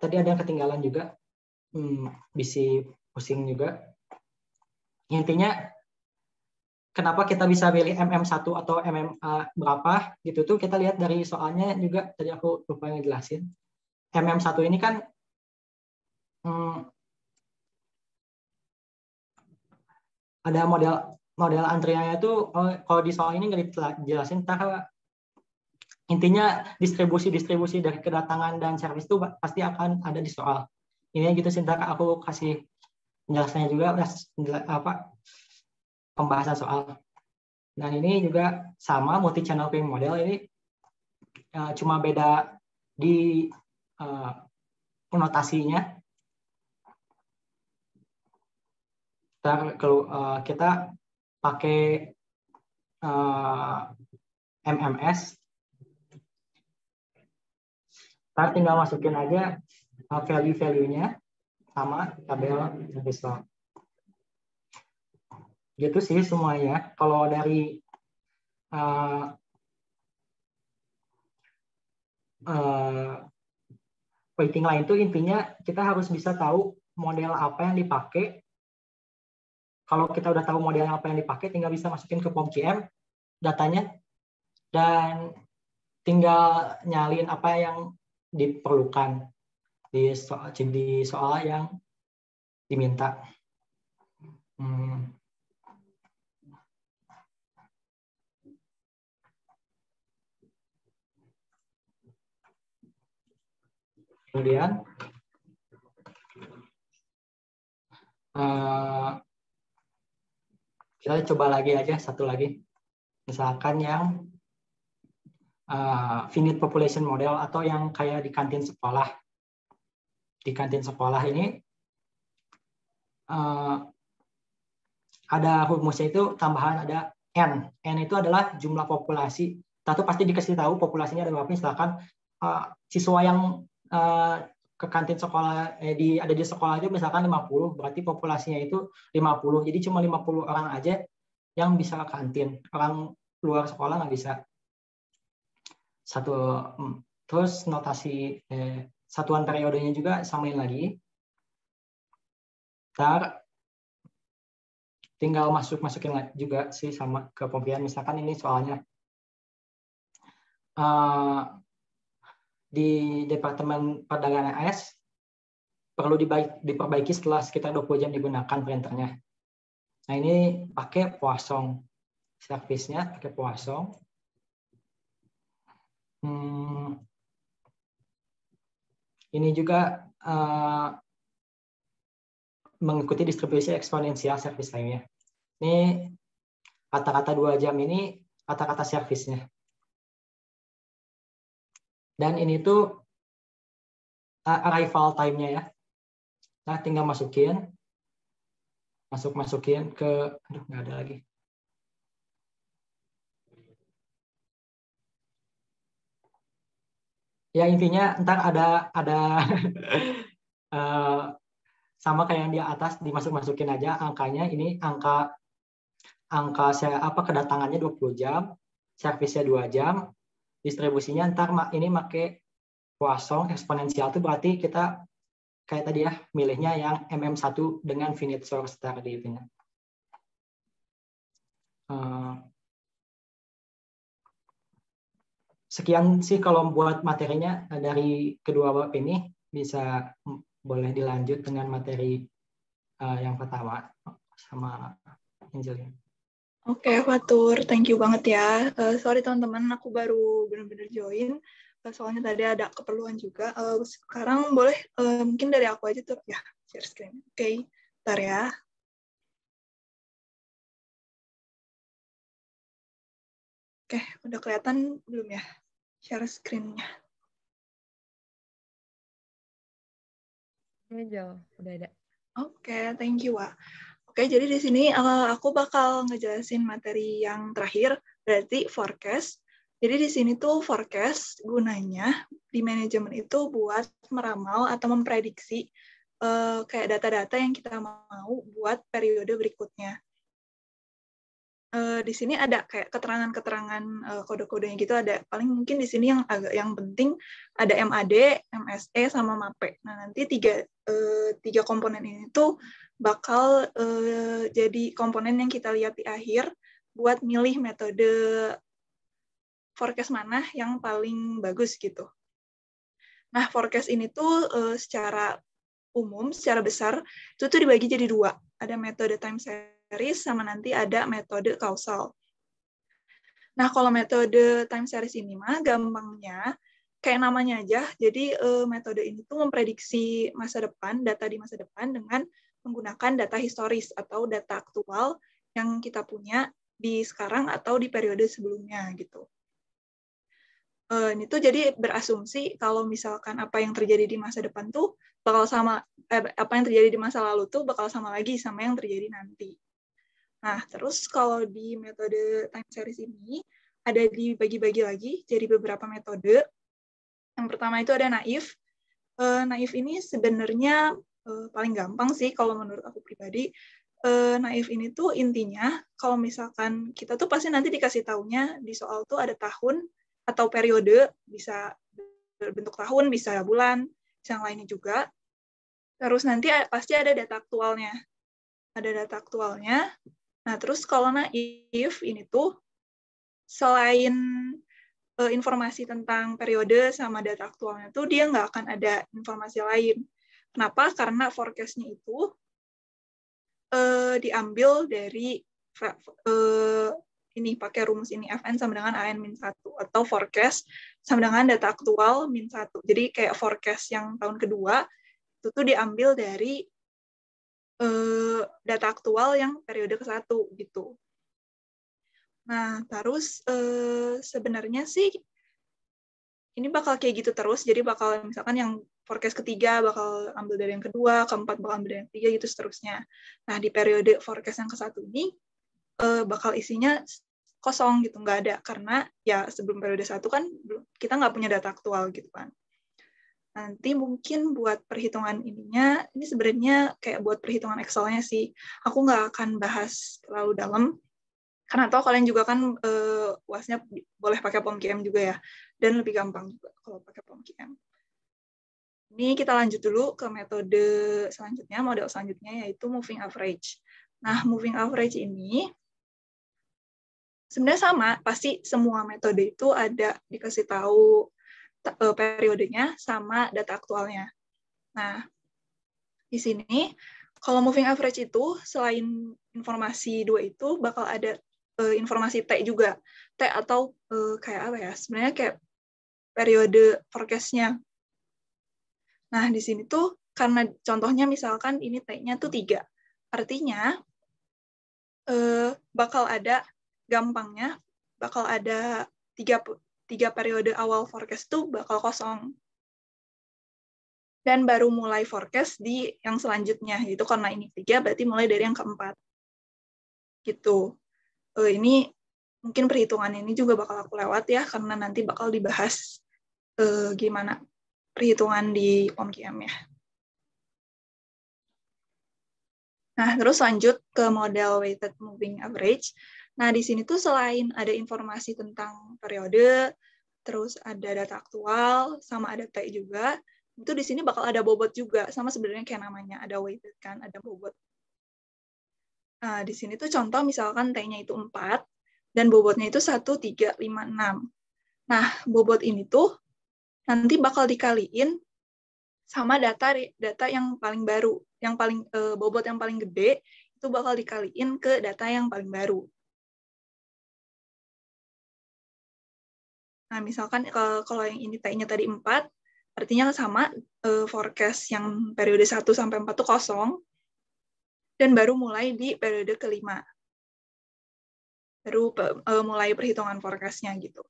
tadi ada yang ketinggalan juga, bisa pusing juga. Intinya kenapa kita bisa pilih MM1 atau berapa gitu tuh kita lihat dari soalnya juga. Tadi aku lupa ngejelasin. MM1 ini kan ada model antriannya itu, kalau di soal ini nggak dijelasin, intinya distribusi dari kedatangan dan servis itu pasti akan ada di soal. Ini gitu sih, aku kasih penjelasannya juga pembahasan soal. Dan ini juga sama multi channel queuing model ini, cuma beda di konotasinya. Kita pakai MMS. Ntar tinggal masukin aja value-nya sama tabel result. Gitu sih semuanya. Kalau dari waiting line itu intinya kita harus bisa tahu model apa yang dipakai. Kalau kita udah tahu model apa yang dipakai, tinggal bisa masukin ke POMQM datanya dan tinggal nyalin apa yang diperlukan di soal yang diminta. Kemudian kita coba lagi aja satu lagi. Misalkan yang finite population model atau yang kayak di kantin sekolah. Di kantin sekolah ini ada rumusnya itu tambahan ada N. N itu adalah jumlah populasi. Tentu pasti dikasih tahu populasinya ada berapa. Misalkan siswa yang ke kantin sekolah ada di sekolah itu misalkan 50, berarti populasinya itu 50. Jadi cuma 50 orang aja yang bisa ke kantin. Orang luar sekolah nggak bisa. Terus notasi satuan periodenya juga samain lagi. Tinggal masukin juga sih sama ke POMQM. Misalkan ini soalnya di Departemen Perdagangan AS perlu diperbaiki setelah sekitar 20 jam digunakan printernya. Nah ini pakai Poisson, servisnya pakai Poisson. Ini juga mengikuti distribusi eksponensial servis lainnya. Ini kata-kata 2 jam ini kata-kata servisnya. Dan ini tuh arrival time-nya ya. Nah, tinggal masukin ke, nggak ada lagi. Ya intinya ntar ada sama kayak yang di atas, dimasukin aja angkanya. Ini angka kedatangannya 20 jam, servisnya 2 jam, distribusinya ntar ini pakai Poisson eksponensial itu berarti kita kayak tadi ya, milihnya yang MM1 dengan finite source tadi itu. Sekian sih kalau buat materinya dari kedua bab ini, bisa boleh dilanjut dengan materi yang pertama sama Angelina. Oke, Fatur, thank you banget ya. Sorry teman-teman, aku baru benar-benar join. Soalnya tadi ada keperluan juga. Sekarang boleh mungkin dari aku aja tuh ya, share screen. Oke, bentar ya. Oke, udah kelihatan belum ya share screen-nya? Angel, udah ada. Oke, thank you, Wak. Oke, jadi di sini aku bakal ngejelasin materi yang terakhir, berarti forecast. Jadi di sini tuh forecast gunanya di manajemen itu buat meramal atau memprediksi kayak data-data yang kita mau buat periode berikutnya. Di sini ada kayak keterangan-keterangan kode-kodenya gitu, ada paling mungkin di sini yang penting ada MAD, MSE sama MAPE. Nah, nanti tiga komponen ini tuh bakal jadi komponen yang kita lihat di akhir buat milih metode forecast mana yang paling bagus gitu. Nah, forecast ini tuh secara umum, secara besar, itu tuh dibagi jadi dua. Ada metode time series sama nanti ada metode kausal. Nah, kalau metode time series ini mah gampangnya kayak namanya aja. Jadi metode ini tuh memprediksi masa depan, data di masa depan dengan menggunakan data historis atau data aktual yang kita punya di sekarang atau di periode sebelumnya gitu. Ini tuh jadi berasumsi kalau misalkan apa yang terjadi di masa depan tuh bakal sama, apa yang terjadi di masa lalu tuh bakal sama lagi sama yang terjadi nanti. Nah, terus kalau di metode time series ini ada dibagi-bagi lagi jadi beberapa metode. Yang pertama itu ada naif. Naif ini sebenarnya paling gampang sih kalau menurut aku pribadi. Naif ini tuh intinya kalau misalkan kita tuh pasti nanti dikasih taunya di soal tuh ada tahun atau periode, bisa berbentuk tahun, bisa bulan, bisa yang lainnya juga. Terus nanti pasti ada data aktualnya. Ada data aktualnya. Nah, terus kalau naif ini tuh selain informasi tentang periode sama data aktualnya tuh dia nggak akan ada informasi lain. Kenapa? Karena forecast-nya itu diambil dari ini pakai rumus ini Fn sama dengan An-1 atau forecast sama dengan data aktual -1. Jadi kayak forecast yang tahun kedua itu tuh diambil dari data aktual yang periode ke-1 gitu. Nah, terus sebenarnya sih ini bakal kayak gitu terus. Jadi bakal misalkan yang forecast ketiga bakal ambil dari yang kedua, keempat bakal ambil dari yang ketiga gitu seterusnya. Nah, di periode forecast yang ke-1 ini bakal isinya kosong gitu, nggak ada, karena ya sebelum periode 1 kan kita nggak punya data aktual gitu kan. Nanti mungkin buat perhitungan ininya, ini sebenarnya kayak buat perhitungan Excel-nya sih, aku nggak akan bahas terlalu dalam, karena tahu kalian juga kan UAS-nya boleh pakai POMQM juga ya, dan lebih gampang juga kalau pakai POMQM. Ini kita lanjut dulu ke metode selanjutnya, model selanjutnya yaitu moving average. Nah, moving average ini sebenarnya sama, pasti semua metode itu ada dikasih tahu periodenya sama data aktualnya. Nah, di sini kalau moving average itu selain informasi dua itu bakal ada informasi T juga. T atau kayak apa ya? Sebenarnya kayak periode forecast-nya. Nah, di sini tuh karena contohnya misalkan ini T-nya tuh 3. Artinya bakal ada gampangnya bakal ada tiga periode awal forecast tuh bakal kosong. Dan baru mulai forecast di yang selanjutnya, gitu. Karena ini 3, berarti mulai dari yang keempat. Gitu. Ini mungkin perhitungan ini juga bakal aku lewat ya, karena nanti bakal dibahas gimana perhitungan di POMQM ya. Nah, terus lanjut ke model weighted moving average. Nah, di sini tuh selain ada informasi tentang periode, terus ada data aktual, sama ada T juga. Itu di sini bakal ada bobot juga, sama sebenarnya kayak namanya, ada weighted kan, ada bobot. Nah, di sini tuh contoh misalkan T-nya itu 4, dan bobotnya itu 1, 3, 5, 6. Nah, bobot ini tuh nanti bakal dikaliin sama data yang paling baru, yang paling bobot yang paling gede, itu bakal dikaliin ke data yang paling baru. Nah, misalkan kalau yang ini T-nya tadi 4, artinya sama, forecast yang periode 1 sampai 4 itu kosong, dan baru mulai di periode kelima. Baru mulai perhitungan forecast-nya gitu.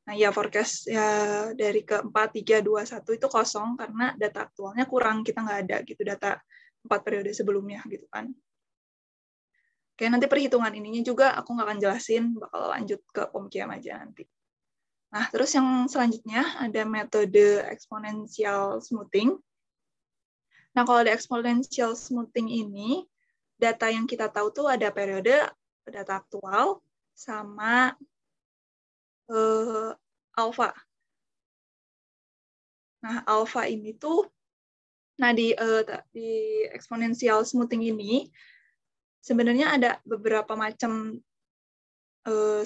Nah, ya forecast ya dari ke 4, 3, 2, 1 itu kosong karena data aktualnya kurang, kita nggak ada gitu data 4 periode sebelumnya gitu kan. Oke, nanti perhitungan ininya juga aku nggak akan jelasin, bakal lanjut ke POMKIAM aja nanti. Nah, terus yang selanjutnya ada metode exponential smoothing. Nah, kalau ada exponential smoothing ini, data yang kita tahu tuh ada periode, data aktual, sama alpha. Nah, alpha ini tuh, nah di exponential smoothing ini, sebenarnya ada beberapa macam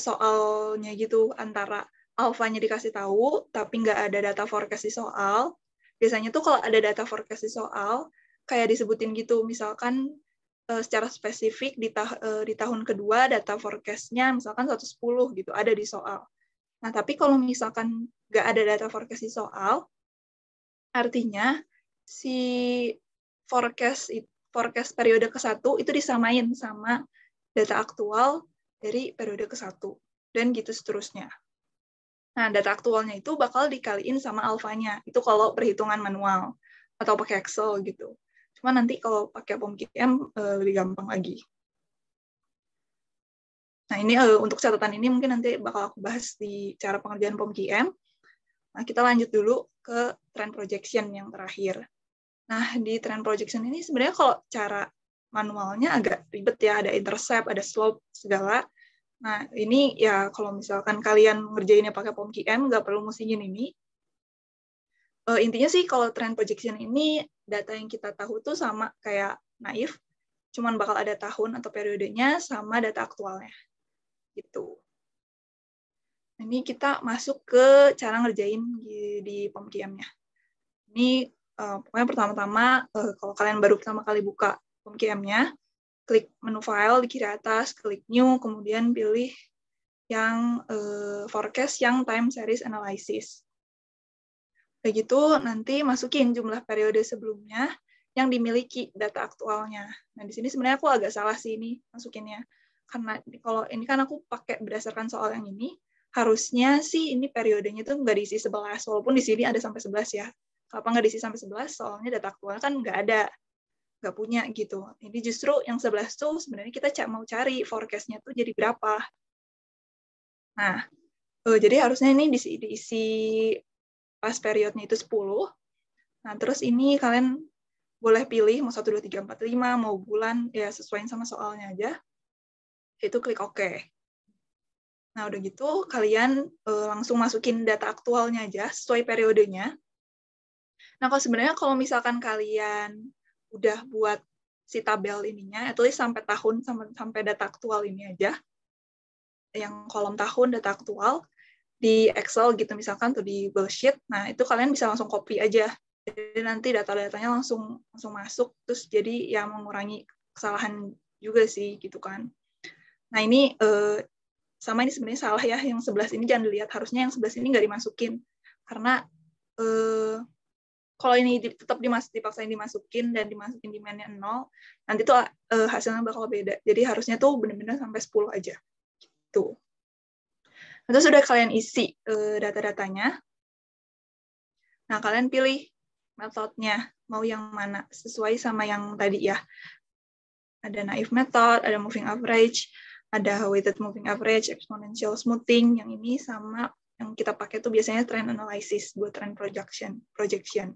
soalnya gitu, antara alfanya dikasih tahu, tapi nggak ada data forecast di soal. Biasanya tuh kalau ada data forecast di soal, kayak disebutin gitu, misalkan secara spesifik di tahun kedua data forecast-nya misalkan 110 gitu, ada di soal. Nah, tapi kalau misalkan nggak ada data forecast di soal, artinya si forecast periode ke-1 itu disamain sama data aktual dari periode ke-1, dan gitu seterusnya. Nah, data aktualnya itu bakal dikaliin sama alfanya. Itu kalau perhitungan manual atau pakai Excel gitu. Cuma nanti kalau pakai POMKIAM lebih gampang lagi. Nah, ini untuk catatan ini mungkin nanti bakal aku bahas di cara pengerjaan POMKIAM. Nah, kita lanjut dulu ke trend projection yang terakhir. Nah, di trend projection ini sebenarnya kalau cara manualnya agak ribet ya, ada intercept, ada slope, segala. Nah, ini ya kalau misalkan kalian ngerjainnya pakai POMKIAM, nggak perlu musingin ini. Intinya sih kalau trend projection ini, data yang kita tahu tuh sama kayak naif, cuman bakal ada tahun atau periodenya sama data aktualnya. Gitu. Ini kita masuk ke cara ngerjain di POMKIAM-nya. Ini pokoknya pertama-tama, kalau kalian baru pertama kali buka POMKIAM-nya, klik menu file di kiri atas, klik new, kemudian pilih yang forecast yang time series analysis. Begitu nanti masukin jumlah periode sebelumnya yang dimiliki data aktualnya. Nah, di sini sebenarnya aku agak salah sih ini masukinnya. Karena kalau ini kan aku pakai berdasarkan soal yang ini, harusnya sih ini periodenya tuh nggak diisi 11, walaupun di sini ada sampai 11 ya. Kenapa nggak diisi sampai 11? Soalnya data aktualnya kan nggak ada. Nggak punya gitu. Ini justru yang 11 tuh sebenarnya kita mau cari forecast-nya tuh jadi berapa. Nah, jadi harusnya ini diisi pas periodnya itu 10. Nah, terus ini kalian boleh pilih mau 1, 2, 3, 4, 5, mau bulan, ya sesuaiin sama soalnya aja. Itu klik OK. Nah, udah gitu kalian langsung masukin data aktualnya aja sesuai periodenya. Nah, kalau misalkan kalian udah buat si tabel ininya, at least sampai tahun, sampai data aktual ini aja, yang kolom tahun data aktual, di Excel gitu misalkan, tuh di Google Sheet, nah itu kalian bisa langsung copy aja. Jadi nanti data-datanya langsung masuk, terus jadi ya mengurangi kesalahan juga sih, gitu kan. Nah, ini sama ini sebenarnya salah ya, yang 11 ini jangan dilihat, harusnya yang 11 ini nggak dimasukin. Karena kalau ini tetap dipaksain dimasukin dan dimasukin demand-nya 0, nanti tuh hasilnya bakal beda. Jadi harusnya tuh benar-benar sampai 10 aja. Gitu. Terus sudah kalian isi data-datanya. Nah, kalian pilih metodenya, mau yang mana, sesuai sama yang tadi ya. Ada naive method, ada moving average, ada weighted moving average, exponential smoothing, yang ini sama yang kita pakai tuh biasanya trend analysis buat trend projection.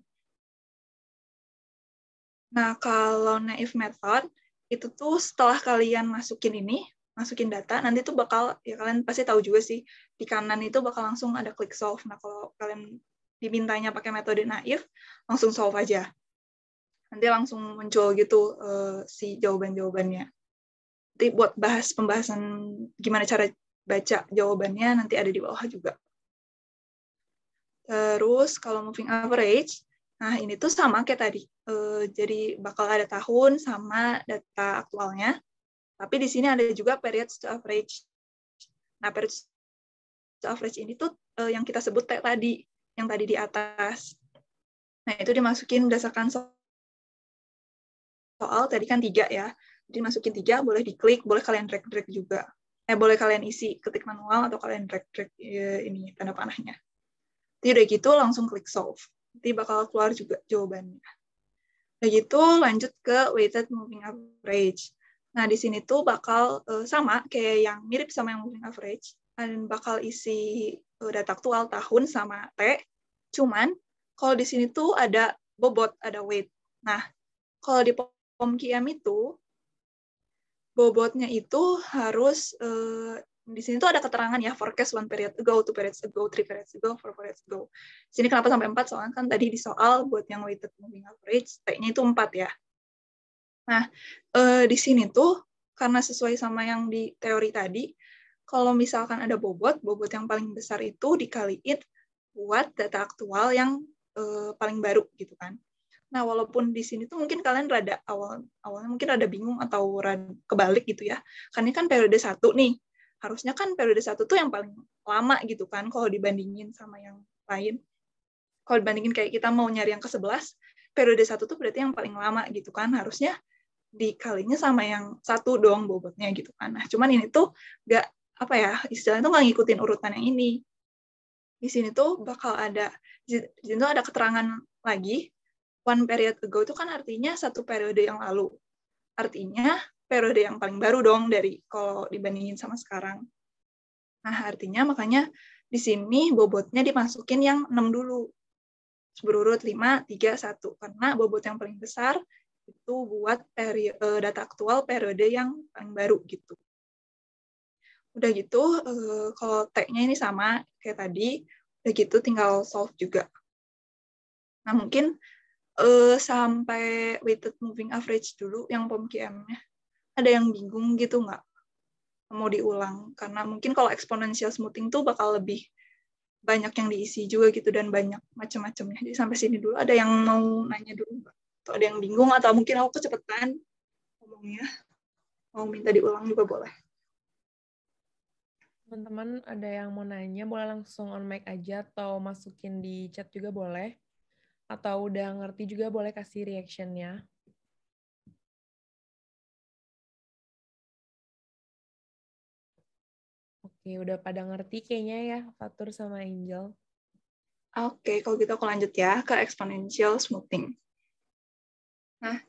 Nah, kalau naive method, itu tuh setelah kalian masukin ini, masukin data, nanti tuh bakal, ya kalian pasti tahu juga sih, di kanan itu bakal langsung ada klik solve. Nah, kalau kalian dimintanya pakai metode naif, langsung solve aja. Nanti langsung muncul gitu si jawaban-jawabannya. Nanti buat pembahasan gimana cara baca jawabannya, nanti ada di bawah juga. Terus kalau moving average, nah ini tuh sama kayak tadi. Jadi bakal ada tahun sama data aktualnya. Tapi di sini ada juga periods to average. Nah, periods to average ini tuh yang kita sebut tadi, yang tadi di atas. Nah, itu dimasukin berdasarkan soal tadi kan 3 ya. Jadi masukin 3, boleh diklik, boleh kalian drag juga. Boleh kalian isi ketik manual atau kalian drag ini tanda panahnya. Jadi udah gitu langsung klik solve. Nanti bakal keluar juga jawabannya. Udah gitu lanjut ke weighted moving average. Nah, di sini tuh bakal sama kayak yang mirip sama yang moving average, dan bakal isi data aktual tahun sama T. Cuman kalau di sini tuh ada bobot, ada weight. Nah, kalau di POMQM itu bobotnya itu harus di sini tuh ada keterangan ya, forecast 1 period ago, 2 periods ago, 3 periods ago, 4 periods ago. Di sini kenapa sampai 4? Soalnya kan tadi di soal buat yang weighted moving average, T-nya itu 4 ya. Nah, di sini tuh, karena sesuai sama yang di teori tadi, kalau misalkan ada bobot yang paling besar itu dikaliin buat data aktual yang paling baru gitu kan. Nah, walaupun di sini tuh mungkin kalian rada awalnya mungkin rada bingung atau rada kebalik gitu ya. Karena kan periode 1 nih, harusnya kan periode 1 tuh yang paling lama gitu kan kalau dibandingin sama yang lain. Kalau dibandingin kayak kita mau nyari yang ke-11, periode 1 tuh berarti yang paling lama gitu kan, harusnya dikalinya sama yang 1 dong bobotnya gitu kan. Nah, cuman ini tuh nggak, apa ya, istilahnya tuh nggak ngikutin urutan yang ini. Di sini tuh bakal ada, di sini tuh ada keterangan lagi, 1 period ago itu kan artinya 1 periode yang lalu. Artinya periode yang paling baru dong dari kalau dibandingin sama sekarang. Nah, artinya makanya di sini bobotnya dimasukin yang 6 dulu. Berurut 5, 3, 1. Karena bobot yang paling besar itu buat data aktual periode yang paling baru gitu. Udah gitu, kalau T-nya ini sama kayak tadi, udah gitu tinggal solve juga. Nah, mungkin sampai weighted moving average dulu yang POMQM-nya. Ada yang bingung gitu nggak? Mau diulang? Karena mungkin kalau exponential smoothing tuh bakal lebih banyak yang diisi juga gitu, dan banyak macam-macamnya. Jadi sampai sini dulu. Ada yang mau nanya dulu nggak? Atau ada yang bingung, atau mungkin aku kecepatan ngomongnya, mau minta diulang juga boleh. Teman-teman ada yang mau nanya, boleh langsung on mic aja atau masukin di chat juga boleh. Atau udah ngerti juga boleh kasih reaction-nya. Oke, udah pada ngerti kayaknya ya, Fatur sama Angel. Oke, kalau gitu aku lanjut ya ke exponential smoothing. Nah,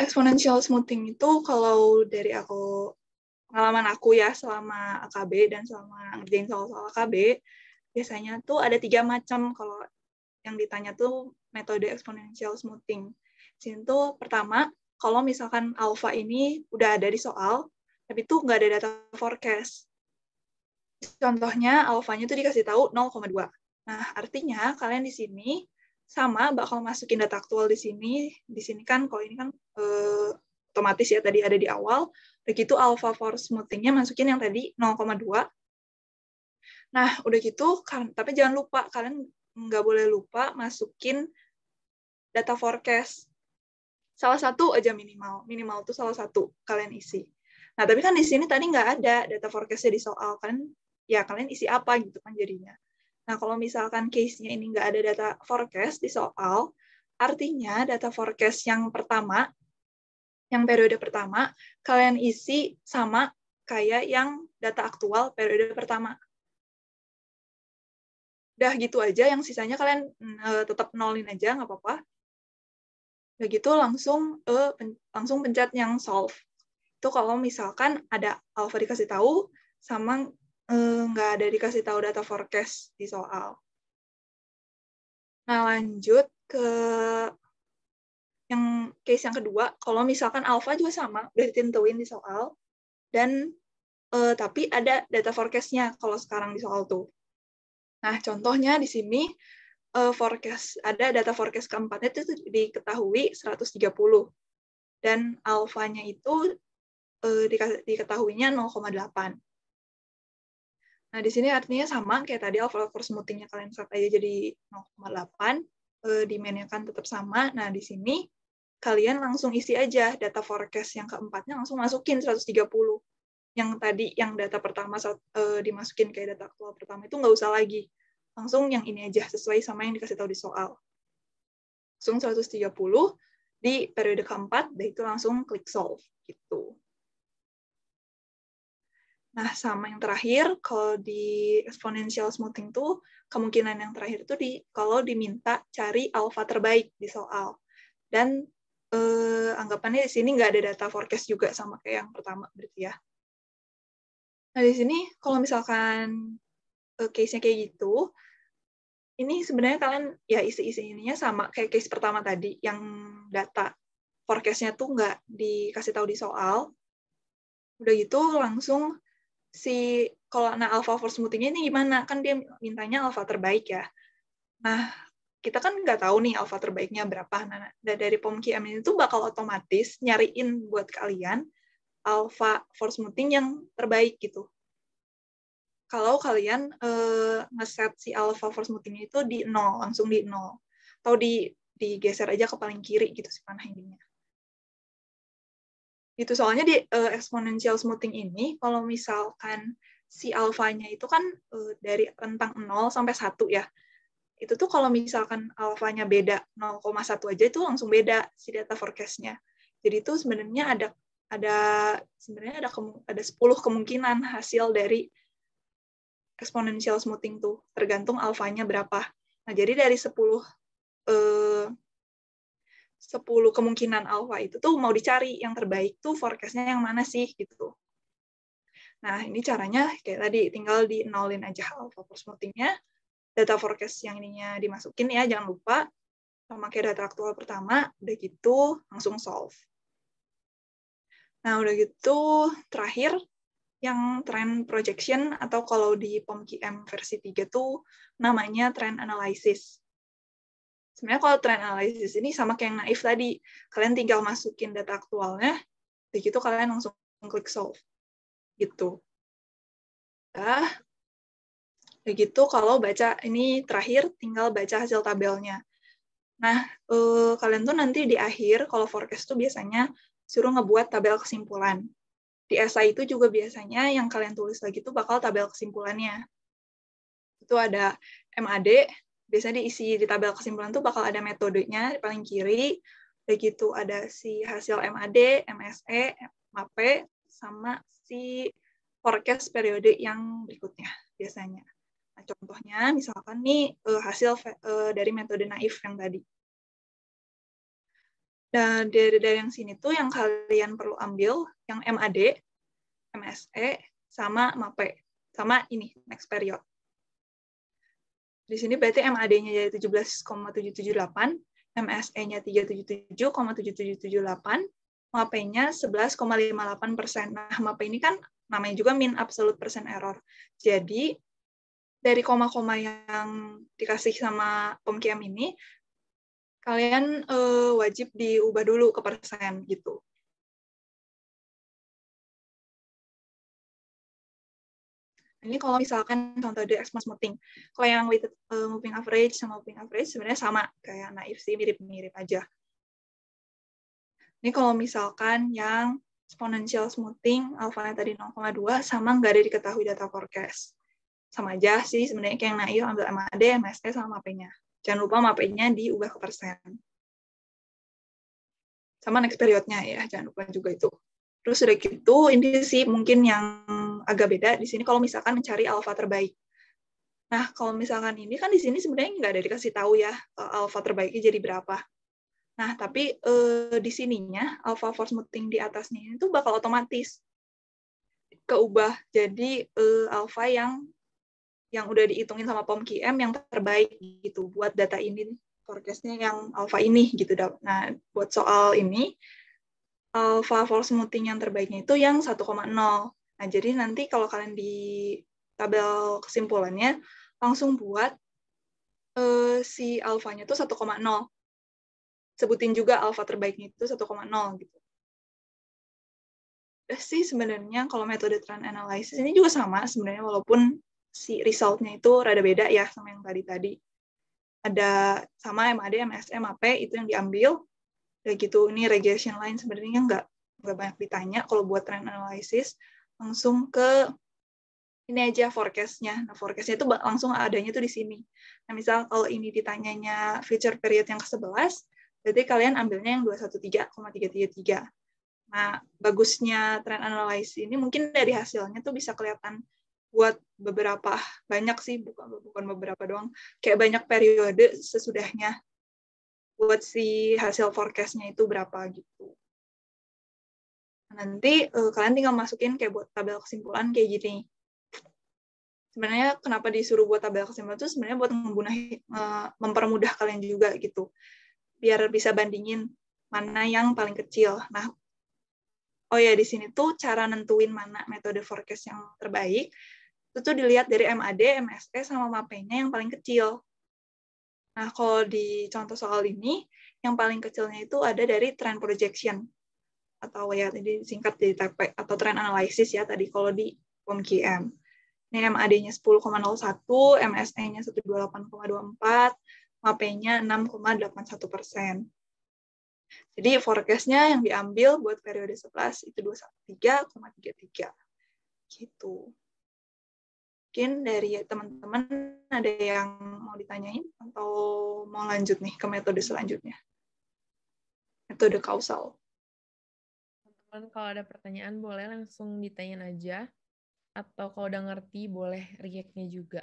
exponential smoothing itu kalau dari pengalaman aku ya selama AKB dan selama ngerjain soal-soal AKB, biasanya tuh ada 3 macam kalau yang ditanya tuh metode exponential smoothing. Sini tuh pertama, kalau misalkan alpha ini udah ada di soal, tapi tuh nggak ada data forecast. Contohnya, alfanya tuh dikasih tahu 0,2. Nah, artinya kalian di sini sama bakal masukin data aktual di sini. Di sini kan, kalau ini kan otomatis ya, tadi ada di awal. Begitu alpha for smoothing-nya masukin yang tadi 0,2. Nah, udah gitu, tapi jangan lupa, kalian nggak boleh lupa masukin data forecast. Salah satu aja minimal. Minimal tuh salah satu kalian isi. Nah, tapi kan di sini tadi nggak ada data forecast-nya di soal. Kalian isi apa gitu kan jadinya. Nah, kalau misalkan case-nya ini nggak ada data forecast di soal, artinya data forecast yang pertama, yang periode pertama, kalian isi sama kayak yang data aktual periode pertama. Udah gitu aja, yang sisanya kalian tetap nolin aja, nggak apa-apa. Udah gitu langsung pencet yang solve. Itu kalau misalkan ada alpha dikasih tahu, sama nggak ada dikasih tahu data forecast di soal. Nah, lanjut ke yang case yang kedua, kalau misalkan alpha juga sama, udah ditentuin di soal, dan tapi ada data forecast-nya kalau sekarang di soal tuh. Nah, contohnya di sini ada data forecast keempatnya itu diketahui 130 dan alfanya itu diketahuinya 0,8. Nah, di sini artinya sama kayak tadi alpha for smoothing-nya kalian set aja jadi 0,8, demand-nya kan tetap sama. Nah, di sini kalian langsung isi aja data forecast yang keempatnya langsung masukin 130. Yang tadi yang data pertama dimasukin kayak data aktual pertama itu nggak usah lagi. Langsung yang ini aja sesuai sama yang dikasih tahu di soal. Langsung 130 di periode keempat, dan itu langsung klik solve gitu. Nah, sama yang terakhir, kalau di exponential smoothing tuh, kemungkinan yang terakhir itu kalau diminta cari alfa terbaik di soal. Dan anggapannya di sini nggak ada data forecast juga sama kayak yang pertama, berarti ya. Nah, di sini kalau misalkan case-nya kayak gitu, ini sebenarnya kalian ya isi-isi ininya sama kayak case pertama tadi, yang data forecast-nya tuh nggak dikasih tahu di soal. Udah gitu langsung kalau alpha for smoothing ini gimana? Kan dia mintanya alpha terbaik ya. Nah, kita kan nggak tahu nih alpha terbaiknya berapa. Nah, dari POM-QM ini tuh bakal otomatis nyariin buat kalian alpha for smoothing yang terbaik gitu. Kalau kalian ngeset si alpha for smoothing itu di 0, langsung di 0. Atau digeser aja ke paling kiri gitu si panah ininya. Itu soalnya di exponential smoothing ini, kalau misalkan si alfanya itu kan dari rentang 0 sampai 1 ya. Itu tuh kalau misalkan alfanya beda 0,1 aja itu langsung beda si data forecast-nya. Jadi itu sebenarnya ada 10 kemungkinan hasil dari exponential smoothing tuh, tergantung alfanya berapa. Nah, jadi dari 10 kemungkinan alfa itu tuh mau dicari yang terbaik tuh forecast-nya yang mana sih gitu. Nah, ini caranya kayak tadi, tinggal di nolin aja alpha for smoothing-nya, data forecast yang ininya dimasukin ya, jangan lupa, sama kayak data aktual pertama, udah gitu langsung solve. Nah, udah gitu terakhir yang trend projection, atau kalau di POM-QM versi 3 tuh namanya trend analysis. Sebenarnya kalau trend analysis ini sama kayak yang naif tadi. Kalian tinggal masukin data aktualnya, begitu kalian langsung klik solve. Gitu. Nah, begitu kalau baca ini terakhir, tinggal baca hasil tabelnya. Nah, kalian tuh nanti di akhir, kalau forecast tuh biasanya suruh ngebuat tabel kesimpulan. Di esai itu juga biasanya yang kalian tulis lagi tuh bakal tabel kesimpulannya. Itu ada MAD, biasanya diisi di tabel kesimpulan tuh bakal ada metodenya di paling kiri, begitu ada si hasil MAD, MSE, MAP, sama si forecast periode yang berikutnya biasanya. Nah, contohnya misalkan nih hasil dari metode naif yang tadi. Dan dari yang sini tuh yang kalian perlu ambil yang MAD, MSE, sama MAP, sama ini next period. Di sini berarti MAD-nya jadi 17,778, MSE-nya 37,7778, MAP-nya 11,58%. Nah, MAP ini kan namanya juga mean absolute percent error. Jadi, dari koma-koma yang dikasih sama POM-QM ini, kalian wajib diubah dulu ke persen gitu. Ini kalau misalkan contoh di exponential smoothing, kalau yang with moving average sama moving average sebenarnya sama kayak naif sih, mirip-mirip aja. Ini kalau misalkan yang exponential smoothing alfanya tadi 0,2 sama nggak ada diketahui data forecast. Sama aja sih sebenarnya kayak yang naif, ambil MAD, MSE sama MAP-nya. Jangan lupa MAP-nya diubah ke persen. Sama next period-nya ya, jangan lupa juga itu. Terus udah gitu, ini sih mungkin yang agak beda di sini kalau misalkan mencari alfa terbaik. Nah, kalau misalkan ini kan di sini sebenarnya nggak ada dikasih tahu ya alfa terbaiknya jadi berapa. Nah, tapi di sininya alfa for smoothing di atasnya itu bakal otomatis keubah jadi alfa yang udah dihitungin sama POM-QM yang terbaik gitu buat data ini, forecast-nya yang alfa ini gitu. Nah, buat soal ini alpha for smoothing yang terbaiknya itu yang 1,0. Nah, Nah, jadi nanti kalau kalian di tabel kesimpulannya langsung buat si alfanya itu 1,0. Sebutin juga alfa terbaiknya itu 1,0 gitu. Sih sebenarnya kalau metode trend analysis ini juga sama sebenarnya, walaupun si resultnya itu rada beda ya sama yang tadi. Ada sama MAD, MSE, MAP itu yang diambil. Kayak gitu, ini regression line sebenarnya nggak banyak ditanya. Kalau buat trend analysis, langsung ke ini aja forecast-nya. Nah, forecast-nya itu langsung adanya tuh di sini. Nah, misal kalau ini ditanyanya future period yang ke-11, berarti kalian ambilnya yang 213,333. Nah, bagusnya trend analysis ini mungkin dari hasilnya tuh bisa kelihatan buat beberapa, banyak sih, bukan beberapa doang, kayak banyak periode sesudahnya buat si hasil forecast-nya itu berapa gitu. Nanti kalian tinggal masukin kayak buat tabel kesimpulan kayak gini. Sebenarnya kenapa disuruh buat tabel kesimpulan itu sebenarnya buat mempermudah kalian juga gitu. Biar bisa bandingin mana yang paling kecil. Nah, oh ya, di sini tuh cara nentuin mana metode forecast yang terbaik, itu tuh dilihat dari MAD, MSE, sama MAP-nya yang paling kecil. Nah, kalau di contoh soal ini, yang paling kecilnya itu ada dari trend projection, atau ya tadi singkat jadi TP, atau trend analysis ya tadi kalau di POMQM. Ini MAD-nya 10,01, MSE-nya 128,24, MAP-nya 6,81%. Jadi forecast-nya yang diambil buat periode 11 itu 213,33. Gitu. Mungkin dari teman-teman ada yang mau ditanyain atau mau lanjut nih ke metode selanjutnya. Metode kausal. Teman-teman kalau ada pertanyaan boleh langsung ditanyain aja. Atau kalau udah ngerti, boleh react-nya juga.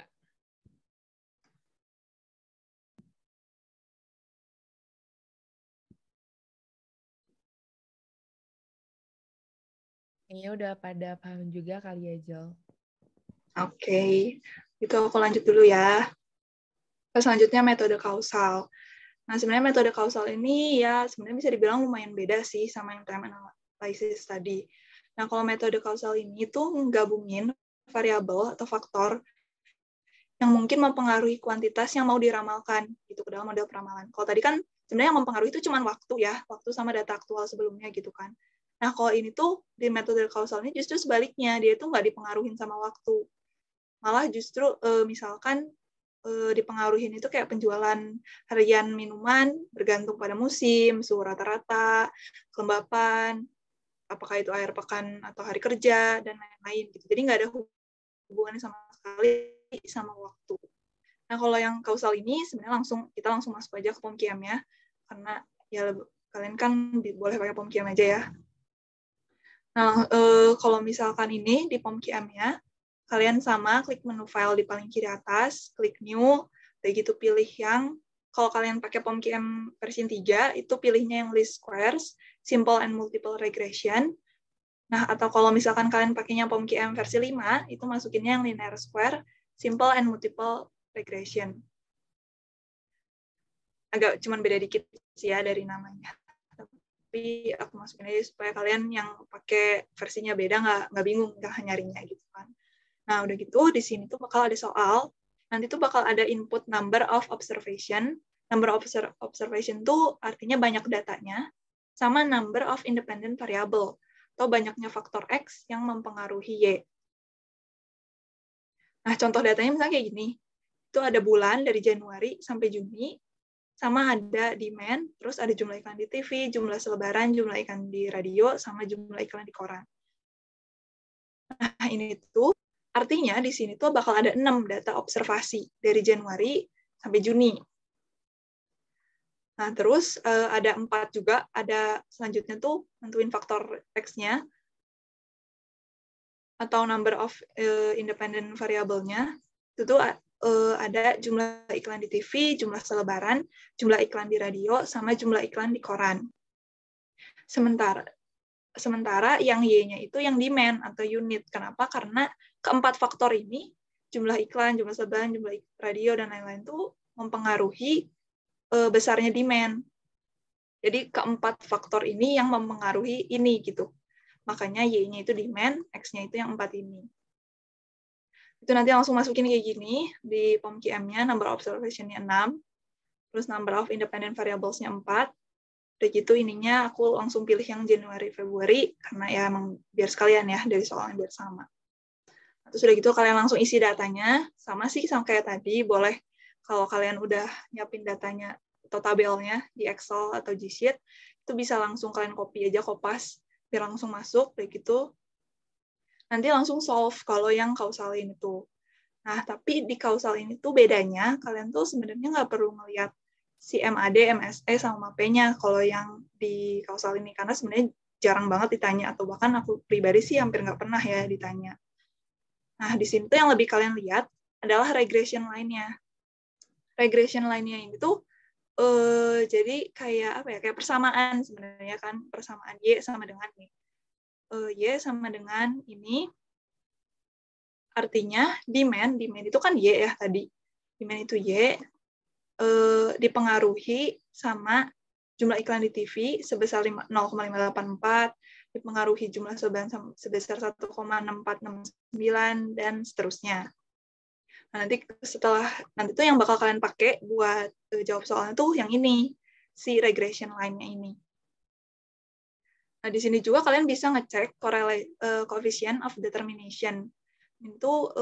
Kayaknya udah pada paham juga kali ya, Jel. Oke, itu aku lanjut dulu ya. Selanjutnya metode kausal. Nah, sebenarnya metode kausal ini ya sebenarnya bisa dibilang lumayan beda sih sama yang time analysis tadi. Nah, kalau metode kausal ini tuh menggabungin variabel atau faktor yang mungkin mempengaruhi kuantitas yang mau diramalkan gitu ke dalam model peramalan. Kalau tadi kan sebenarnya yang mempengaruhi itu cuma waktu ya, waktu sama data aktual sebelumnya gitu kan. Nah, kalau ini tuh di metode kausal ini justru sebaliknya, dia tuh nggak dipengaruhin sama waktu. Malah justru misalkan dipengaruhin itu kayak penjualan harian minuman bergantung pada musim, suhu rata-rata, kelembapan, apakah itu akhir pekan atau hari kerja, dan lain-lain. Gitu. Jadi nggak ada hubungannya sama sekali sama waktu. Nah, kalau yang kausal ini sebenarnya kita langsung masuk aja ke POMQM ya, karena ya kalian kan boleh pakai POMQM aja ya. Nah, kalau misalkan ini di POMQM ya, kalian sama klik menu file di paling kiri atas, klik new, begitu pilih yang, kalau kalian pakai POMQM versi 3, itu pilihnya yang least squares, simple and multiple regression. Nah, atau kalau misalkan kalian pakainya POMQM versi 5, itu masukinnya yang linear square, simple and multiple regression. Agak cuman beda dikit sih ya dari namanya. Tapi aku masukin aja supaya kalian yang pakai versinya beda nggak bingung nggak nyarinya gitu kan. Nah, udah gitu di sini tuh bakal ada soal. Nanti tuh bakal ada input number of observation. Number of observation tuh artinya banyak datanya, sama number of independent variable, atau banyaknya faktor X yang mempengaruhi Y. Nah, contoh datanya misalnya kayak gini. Itu ada bulan dari Januari sampai Juni, sama ada demand, terus ada jumlah iklan di TV, jumlah selebaran, jumlah iklan di radio, sama jumlah iklan di koran. Nah, ini tuh artinya di sini tuh bakal ada 6 data observasi dari Januari sampai Juni. Nah, terus ada 4 juga, ada selanjutnya tuh nentuin faktor X-nya, atau number of independent variable-nya, itu tuh ada jumlah iklan di TV, jumlah selebaran, jumlah iklan di radio, sama jumlah iklan di koran. Sementara yang Y-nya itu yang demand atau unit. Kenapa? Karena keempat faktor ini, jumlah iklan, jumlah selebaran, jumlah radio, dan lain-lain itu mempengaruhi besarnya demand. Jadi keempat faktor ini yang mempengaruhi ini gitu. Makanya Y-nya itu demand, X-nya itu yang 4 ini. Itu nanti langsung masukin kayak gini, di POM-QM-nya number of observation-nya 6, terus number of independent variables-nya 4. Udah gitu ininya aku langsung pilih yang Januari, Februari, karena ya emang biar sekalian ya, dari soalnya biar sama. Terus udah gitu kalian langsung isi datanya, sama sih sama kayak tadi, boleh kalau kalian udah nyiapin datanya atau tabelnya di Excel atau G-Sheet, itu bisa langsung kalian copy aja, kopas, biar langsung masuk, kayak gitu. Nanti langsung solve kalau yang kausal ini tuh. Nah, tapi di kausal ini tuh bedanya, kalian tuh sebenarnya nggak perlu ngelihat si MAD, MSE, sama MAP-nya kalau yang di kausal ini, karena sebenarnya jarang banget ditanya, atau bahkan aku pribadi sih hampir nggak pernah ya ditanya. Nah, di sini tuh yang lebih kalian lihat adalah regression line-nya. Regression line-nya ini tuh jadi kayak apa ya? Kayak persamaan sebenarnya kan, persamaan Y sama dengan ini. Y sama dengan ini, artinya demand itu kan Y ya tadi. Demand itu Y, dipengaruhi sama jumlah iklan di TV sebesar 0,584, dipengaruhi jumlah sebesar 1,6469, dan seterusnya. Nah, nanti tuh yang bakal kalian pakai buat jawab soalnya tuh yang ini, si regression line-nya ini. Nah, di sini juga kalian bisa ngecek coefficient of determination. Itu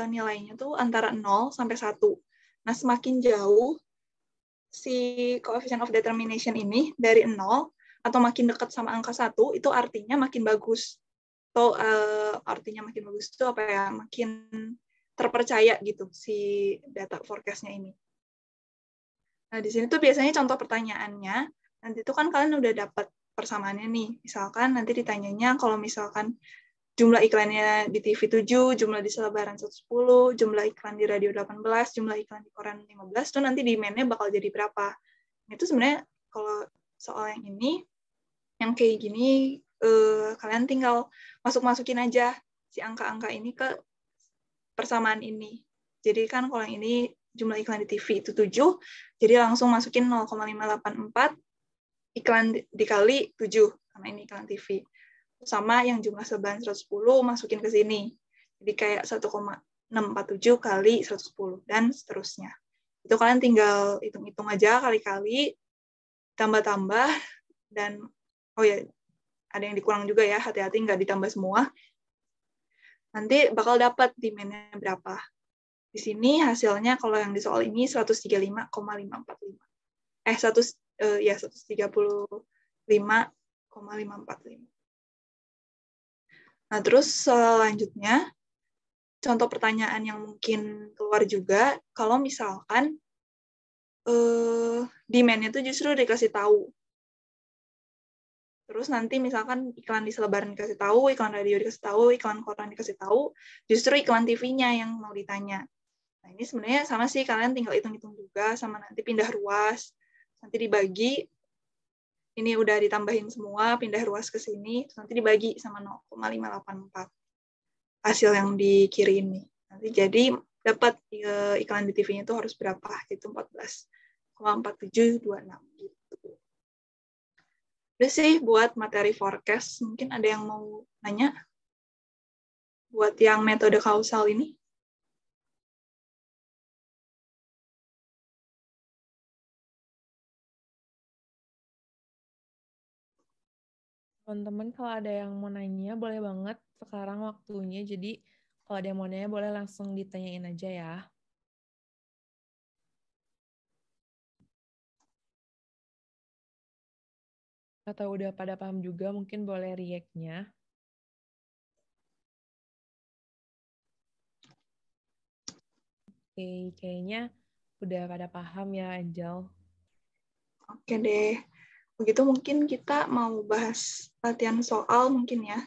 nilainya tuh antara 0 sampai 1. Nah, semakin jauh si coefficient of determination ini dari 0 atau makin dekat sama angka 1, itu artinya makin bagus. Atau artinya makin bagus itu apa ya? Makin terpercaya gitu si data forecast-nya ini. Nah, di sini tuh biasanya contoh pertanyaannya, nanti tuh kan kalian udah dapat persamaannya nih. Misalkan nanti ditanyanya kalau misalkan jumlah iklannya di TV 7, jumlah di selebaran 110, jumlah iklan di radio 18, jumlah iklan di koran 15, tuh nanti demand-nya bakal jadi berapa. Itu sebenarnya kalau soal yang ini, yang kayak gini, kalian tinggal masukin aja si angka-angka ini ke persamaan ini. Jadi kan kalau yang ini jumlah iklan di TV itu 7, jadi langsung masukin 0,584 iklan dikali 7, karena ini iklan TV. Sama yang jumlah selebaran 110 masukin ke sini. Jadi kayak 1,647 kali 110, dan seterusnya. Itu kalian tinggal hitung-hitung aja kali-kali, tambah-tambah, dan oh ya, ada yang dikurang juga ya, hati-hati nggak ditambah semua. Nanti bakal dapat demand-nya berapa. Di sini hasilnya kalau yang di soal ini 135,545. 135,545. Nah, terus selanjutnya, contoh pertanyaan yang mungkin keluar juga, kalau misalkan demand-nya itu justru dikasih tahu. Terus nanti misalkan iklan di selebaran dikasih tahu, iklan radio dikasih tahu, iklan koran dikasih tahu, justru iklan TV-nya yang mau ditanya. Nah, ini sebenarnya sama sih, kalian tinggal hitung-hitung juga, sama nanti pindah ruas, nanti dibagi, ini udah ditambahin semua, pindah ruas ke sini, nanti dibagi sama 0,584. Hasil yang di kiri ini. Nanti jadi dapat iklan di TV-nya itu harus berapa? Itu 14,4726 gitu. Udah sih buat materi forecast. Mungkin ada yang mau nanya buat yang metode kausal ini? Teman-teman, kalau ada yang mau nanya, boleh banget sekarang waktunya. Jadi, kalau ada yang mau nanya, boleh langsung ditanyain aja ya. Atau udah pada paham juga, mungkin boleh react-nya. Oke, kayaknya udah pada paham ya, Angel. Oke deh. Begitu mungkin kita mau bahas latihan soal mungkin ya.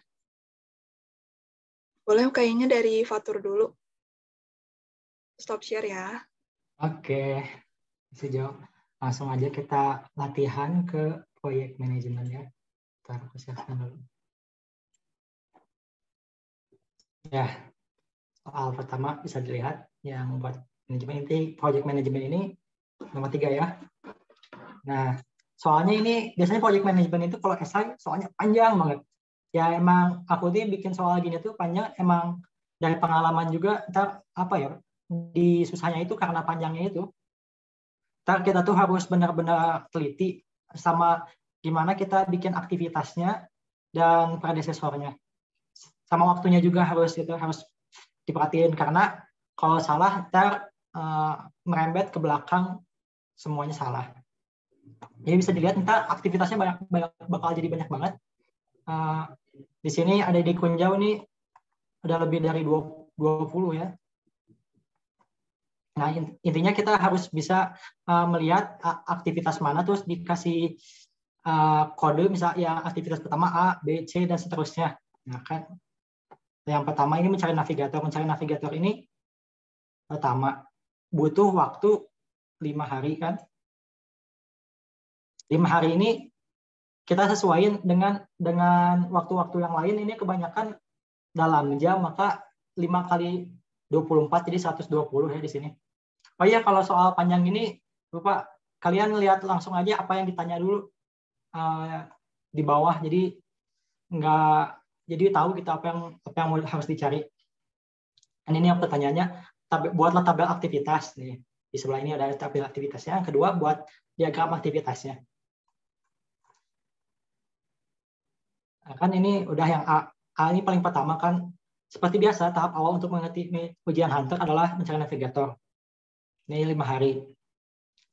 Boleh kayaknya dari Fatur dulu. Stop share ya. Oke, bisa jawab. Langsung aja kita latihan ke proyek manajemen ya. Ntar aku siapkan dulu. Ya, soal pertama bisa dilihat yang buat manajemen inti project manajemen ini nomor 3 ya. Nah, soalnya ini biasanya project manajemen itu kalau esai soalnya panjang banget. ya emang aku tuh bikin soal gini tuh panjang emang dari pengalaman juga. Ntar apa ya, di susahnya itu karena panjangnya itu. Ntar kita tuh harus benar-benar teliti sama gimana kita bikin aktivitasnya dan predesesornya. Sama waktunya juga harus diperhatiin, karena kalau salah ntar merembet ke belakang semuanya salah. Jadi bisa dilihat ntar aktivitasnya bakal jadi banyak banget. Di sini ada di Kunjau nih ada lebih dari 20 ya. Nah, intinya kita harus bisa melihat aktivitas mana, terus dikasih kode, misal ya aktivitas pertama A, B, C, dan seterusnya. Nah, kan yang pertama ini mencari navigator. Mencari navigator ini pertama butuh waktu 5 hari kan. 5 hari ini kita sesuaiin dengan waktu-waktu yang lain. Ini kebanyakan dalam jam, maka 5 kali 24 jadi 120 ya di sini. Oh iya, kalau soal panjang ini lupa, kalian lihat langsung aja apa yang ditanya dulu di bawah, jadi tahu kita apa yang harus dicari. Dan ini yang pertanyaannya, buatlah tabel aktivitas nih. Di sebelah ini ada tabel aktivitasnya. Yang kedua, buat diagram aktivitasnya. Nah, kan ini udah yang A. A ini paling pertama kan, seperti biasa tahap awal untuk mengerti ujian Hunter adalah mencari navigator. Ini 5 hari.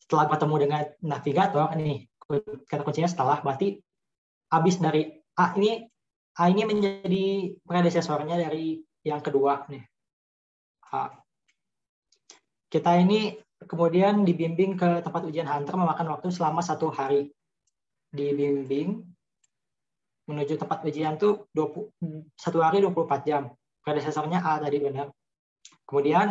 Setelah bertemu dengan navigator, ini kata kuncinya setelah, berarti habis dari A ini menjadi predesesornya dari yang kedua nih. A. Kita ini kemudian dibimbing ke tempat ujian Hunter, memakan waktu selama 1 hari. Dibimbing menuju tempat ujian tuh 1 hari 24 jam. Predesesornya A tadi benar. Kemudian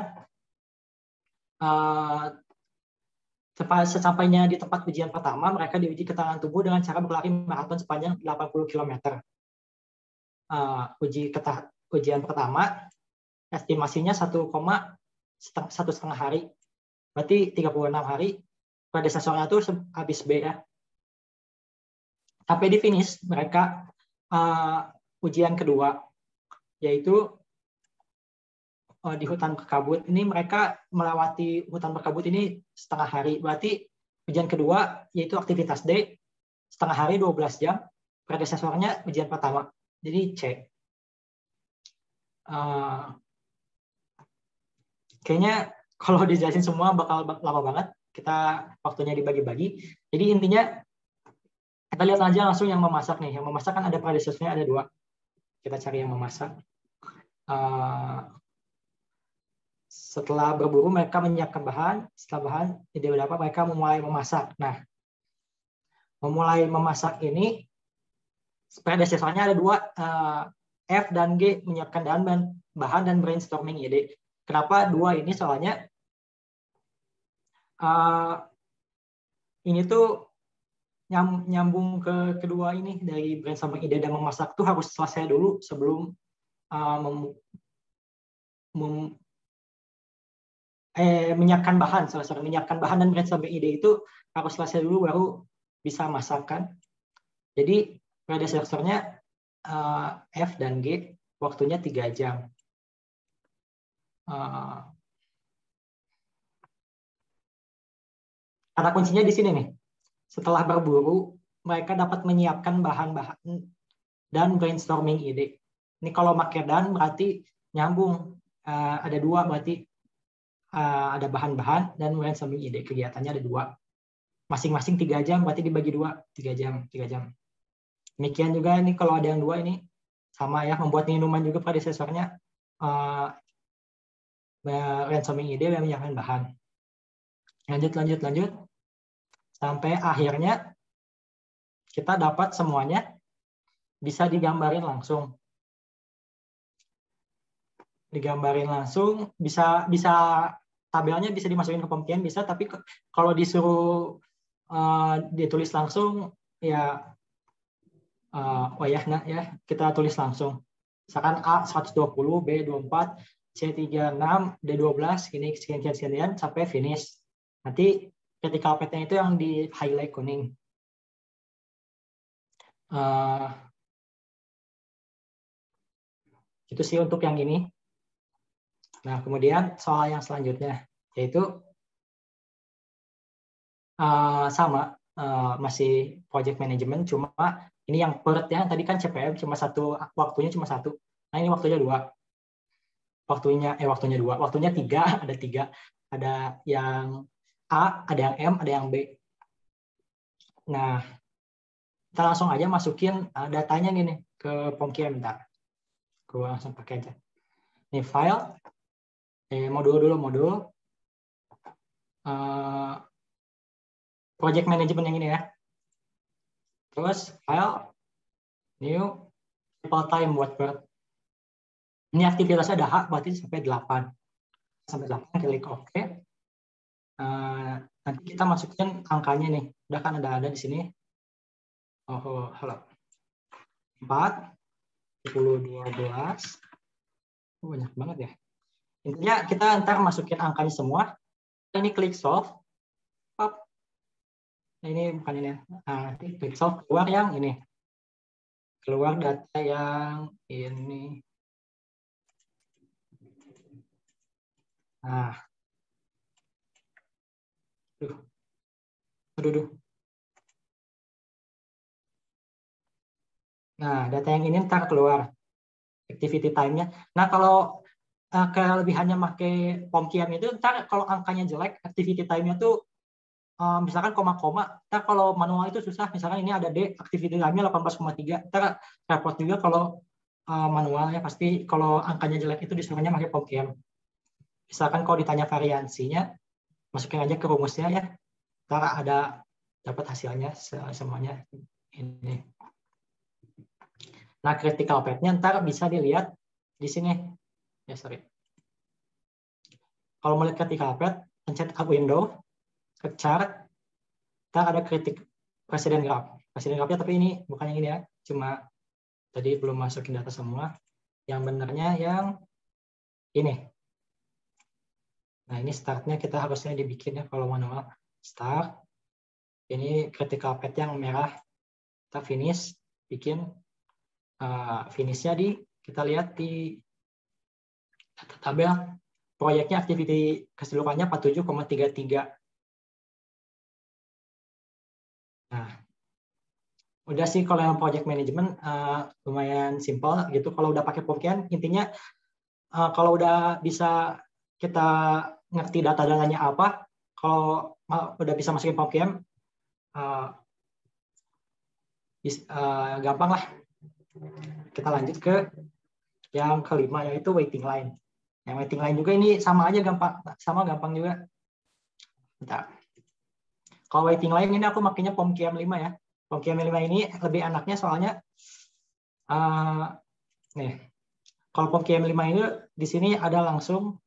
sesampainya di tempat ujian pertama, mereka diuji ketahanan tubuh dengan cara berlari maraton sepanjang 80 km. Ujian pertama, estimasinya 1,5 hari. Berarti 36 hari. Predesesornya itu habis B ya. Sampai di finish, mereka ujian kedua, yaitu di hutan berkabut. Ini mereka melewati hutan berkabut ini setengah hari. Berarti ujian kedua yaitu aktivitas D, setengah hari 12 jam. Predesesornya ujian pertama. Jadi C. Kayaknya kalau dijelasin semua bakal lama banget. Kita waktunya dibagi-bagi. Jadi intinya kita lihat aja langsung yang memasak nih. Yang memasak kan ada predesesornya ada 2. Kita cari yang memasak. Setelah berburu, mereka menyiapkan bahan. Setelah bahan tidak berapa, mereka memulai memasak. Nah, memulai memasak ini, predesesornya ada 2, F dan G, menyiapkan bahan dan brainstorming ide. Kenapa 2 ini? Soalnya ini tuh nyambung ke kedua ini, dari brainstorming ide dan memasak tuh harus selesai dulu sebelum menyiapkan bahan. Menyiapkan bahan dan brainstorming ide itu harus selesai dulu baru bisa masak kan. Jadi predesesornya F dan G, waktunya 3 jam. Kata kuncinya di sini nih. Setelah berburu, mereka dapat menyiapkan bahan-bahan dan brainstorming ide. Ini kalau pakai dan berarti nyambung. Ada 2 berarti ada bahan-bahan dan brainstorming ide. Kegiatannya ada 2. Masing-masing 3 jam, berarti dibagi 2, 3 jam. Demikian juga ini kalau ada yang 2 ini sama ya, membuat minuman juga predesesornya brainstorming ide dan menyiapkan bahan. Lanjut. Sampai akhirnya kita dapat semuanya bisa digambarin langsung. Bisa tabelnya bisa dimasukin ke pemutihan bisa, tapi kalau disuruh ditulis langsung ya kita tulis langsung. Misalkan A 120, B 24, C 36, D 12, ini sekian sampai finish. Nanti critical path-nya itu yang di highlight kuning. Itu sih untuk yang ini. Nah, kemudian soal yang selanjutnya, yaitu sama, masih project management, cuma ini yang PERT ya, tadi kan CPM cuma waktunya cuma satu. Nah, ini waktunya dua. Waktunya 2, waktunya 3, ada 3. Ada yang A, ada yang M, ada yang B. Nah, kita langsung aja masukin datanya gini ke POMKM bentar. Gue langsung pakai aja. Ini file, modul. Project management yang ini ya. Terus file, new, sample time buat PERT. Ini aktivitasnya ada H, berarti sampai 8. Sampai 8, klik OK. Nanti kita masukin angkanya nih. Udah kan ada di sini. Oh, halo. 4, 10, 12. Banyak banget ya. Intinya kita ntar masukin angkanya semua. Ini klik solve. Pop. Nah, ini bukan ini. Nah, klik solve, keluar yang ini. Keluar data yang ini. Nah. Aduh. Nah, data yang ini ntar keluar. Activity time-nya. Nah, kalau kelebihannya pakai POMKM itu, ntar kalau angkanya jelek, activity time-nya tuh misalkan koma-koma, ntar kalau manual itu susah. Misalkan ini ada D, activity time-nya 18,3. Ntar repot juga kalau manual ya, pasti kalau angkanya jelek itu disuruhnya pakai POMKM. Misalkan kalau ditanya variansinya, masukin aja ke rumusnya ya. Ntar ada dapat hasilnya semuanya ini. Nah, critical path-nya ntar bisa dilihat di sini. Ya, sorry. Kalau mau lihat critical path, pencet up window, ke chart, ntar ada presiden graph. Presiden graph-nya tapi ini bukan yang ini ya, cuma tadi belum masukin data semua. Yang benarnya yang ini. Nah, ini start-nya kita harusnya dibikin ya kalau manual. Start. Ini critical path yang merah. Kita finish, bikin finish-nya kita lihat di data tabel proyeknya activity keseluruhannya 47,33. Nah, udah sih kalau yang project management lumayan simpel gitu. Kalau udah pakai POMKM, intinya kalau udah bisa kita ngerti data-datanya apa, kalau udah bisa masukin POMKM, gampang lah. Kita lanjut ke yang kelima, yaitu waiting line. Yang waiting line juga ini sama aja gampang juga. Bentar. Kalau waiting line ini aku makanya POMKM 5 ya. POMKM 5 ini lebih enaknya soalnya nih. Kalau POMKM 5 ini di sini ada langsung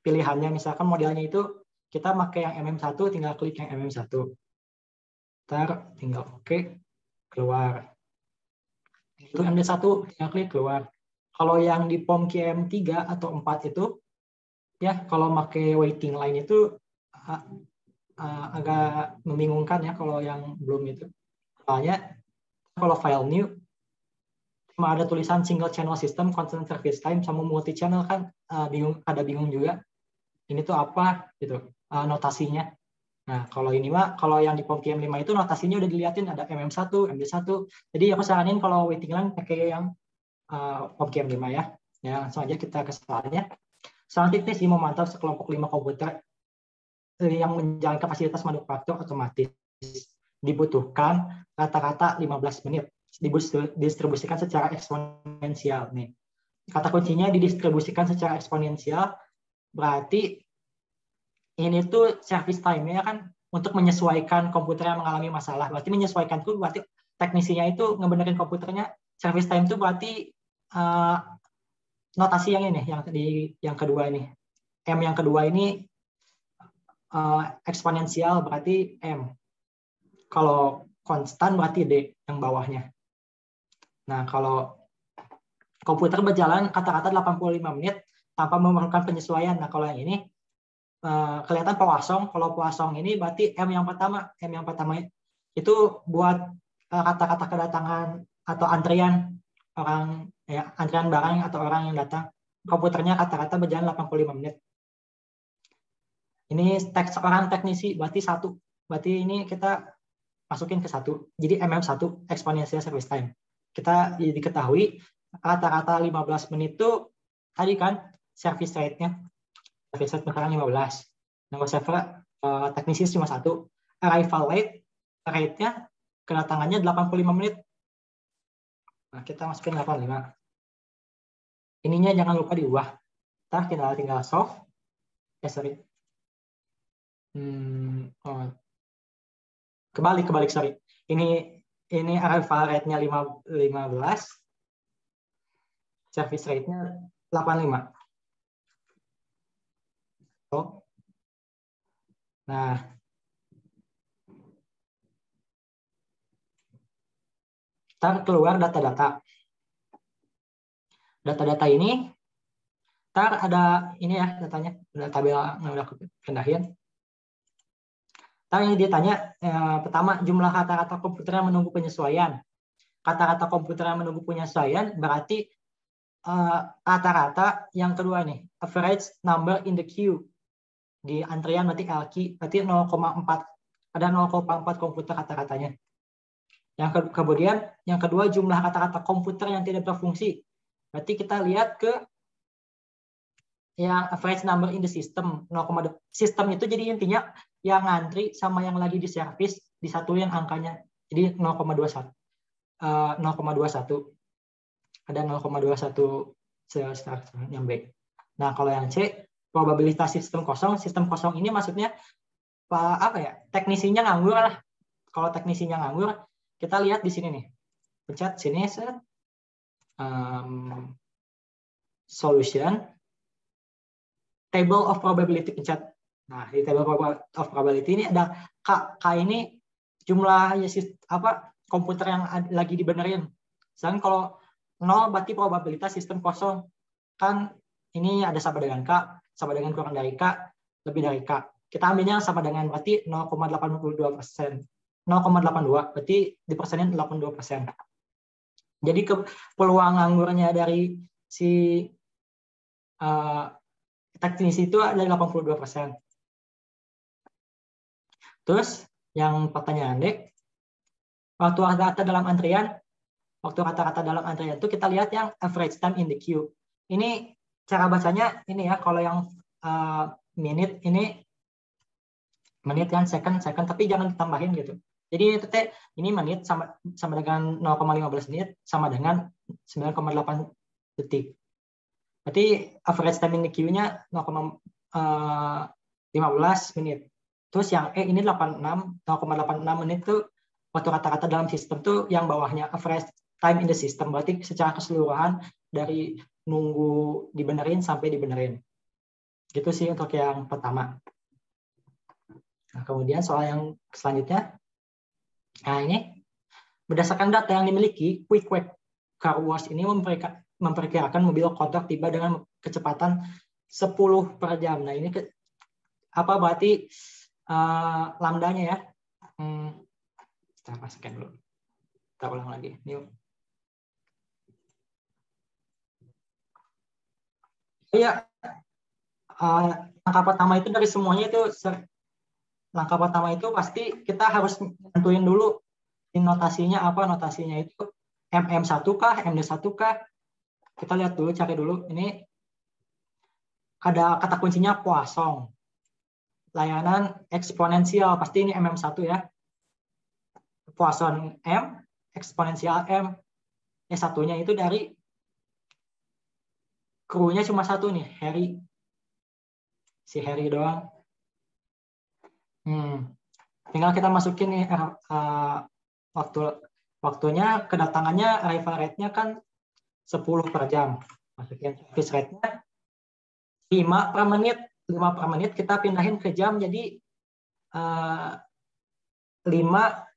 pilihannya. Misalkan modelnya itu kita pakai yang MM1, tinggal klik yang MM1. Ntar tinggal oke, keluar. Itu MD1, tinggal klik keluar. Kalau yang di POMKM 3 atau 4 itu, ya kalau pakai waiting line itu agak membingungkan ya kalau yang belum itu. Soalnya kalau file new, cuma ada tulisan single channel system, constant service time, sama multi channel kan bingung juga. Ini tuh apa gitu notasinya. Nah, kalau ini kalau yang di POMKM 5 itu notasinya udah dilihatin ada MM1, MD1. Jadi aku saranin kalau waiting line pakai yang POMKM 5 ya. Ya, langsung aja kita ke slide-nya. Selanjutnya sih memantau sekelompok 5 komputer yang menjalankan fasilitas manufaktur otomatis. Dibutuhkan rata-rata 15 menit. Didistribusikan secara eksponensial nih. Kata kuncinya didistribusikan secara eksponensial, berarti ini tuh service time-nya kan untuk menyesuaikan komputer yang mengalami masalah. Berarti menyesuaikan itu berarti teknisinya itu ngebenerin komputernya. Service time itu berarti notasi yang ini, yang kedua ini. M yang kedua ini eksponensial berarti M. Kalau konstan berarti D yang bawahnya. Nah, kalau komputer berjalan kata-kata 85 menit tanpa memerlukan penyesuaian. Nah, kalau yang ini kelihatan Poisson. Kalau Poisson ini berarti M yang pertama. M yang pertama itu buat kata-kata kedatangan atau antrian orang ya, antrian barang atau orang yang datang. Komputernya rata-rata berjalan 85 menit. Ini teks orang teknisi berarti 1. Berarti ini kita masukin ke 1. Jadi MM1 exponential service time. Kita diketahui rata-rata 15 menit itu tadi kan service rate-nya. Service rate sekarang 15. Nomor server teknisi cuma 1. Arrival rate-nya kedatangannya 85 menit. Nah, kita masukin 85. Ininya jangan lupa diubah. Ntar kita tinggal solve. Sorry. Kebalik, sorry. Ini arrival rate-nya 15. Service rate-nya 85. So, nah, ntar keluar data-data. Data-data ini, ntar ada ini ya datanya, ada tabel yang udah aku pindahin. Ntar ini dia tanya, pertama jumlah kata-kata komputer yang menunggu penyesuaian. Kata-kata komputer yang menunggu penyesuaian berarti rata-rata yang kedua nih, average number in the queue. Di antrian berarti LQ, berarti 0,4. Ada 0,4 komputer kata-katanya. Kemudian yang kedua jumlah kata-kata komputer yang tidak berfungsi. Berarti kita lihat ke yang average number in the system 0,2. Sistem itu jadi intinya yang ngantri sama yang lagi di service disatuin angkanya. Jadi 0,21. 0,21. Ada 0,21 yang B. Nah, kalau yang C probabilitas sistem kosong. Sistem kosong ini maksudnya apa ya? Teknisinya nganggur lah. Kalau teknisinya nganggur, kita lihat di sini nih. Pencet sini set. Solution table of probability, pencet. Nah, di table of probability ini ada K ini jumlah komputer yang lagi dibenerin. Sedangkan kalau 0 berarti probabilitas sistem kosong. Kan ini ada sama dengan K, sama dengan kurang dari K, lebih dari K. Kita ambilnya sama dengan berarti 0,82%. 0,82 berarti dipersenin 82%. Jadi peluang nganggurnya dari si teknisi itu ada 82%. Terus yang pertanyaan D, waktu rata-rata dalam antrian itu kita lihat yang average time in the queue. Ini cara bacanya ini ya, kalau yang minute ini menit kan second, tapi jangan ditambahin gitu. Jadi ini menit sama dengan 0,15 menit sama dengan 9,8 detik. Berarti average time in the queue-nya 0,15 menit. Terus yang ini 0,86 menit tuh waktu rata-rata dalam sistem tuh yang bawahnya average time in the system. Berarti secara keseluruhan dari nunggu dibenerin sampai dibenerin. Gitu sih untuk yang pertama. Nah, kemudian soal yang selanjutnya. Nah, ini berdasarkan data yang dimiliki, Quick Car Wash ini memperkirakan mobil kotor tiba dengan kecepatan 10 per jam. Nah, ini apa berarti lambdanya ya? Kita paskan dulu. Kita ulang lagi. Yuk. Iya. Langkah pertama itu dari semuanya itu langkah pertama itu pasti kita harus nentuin dulu notasinya apa. Notasinya itu MM1 kah, MD1 kah? Kita lihat dulu, cari dulu. Ini ada kata kuncinya Poisson. Layanan eksponensial, pasti ini MM1 ya. Poisson M, eksponensial M. S1-nya itu dari krunya cuma satu nih, Harry. Si Harry doang. Tinggal kita masukin nih waktunya, kedatangannya, arrival rate-nya kan 10 per jam. Masukin service rate-nya 5 per menit. 5 per menit kita pindahin ke jam, jadi 5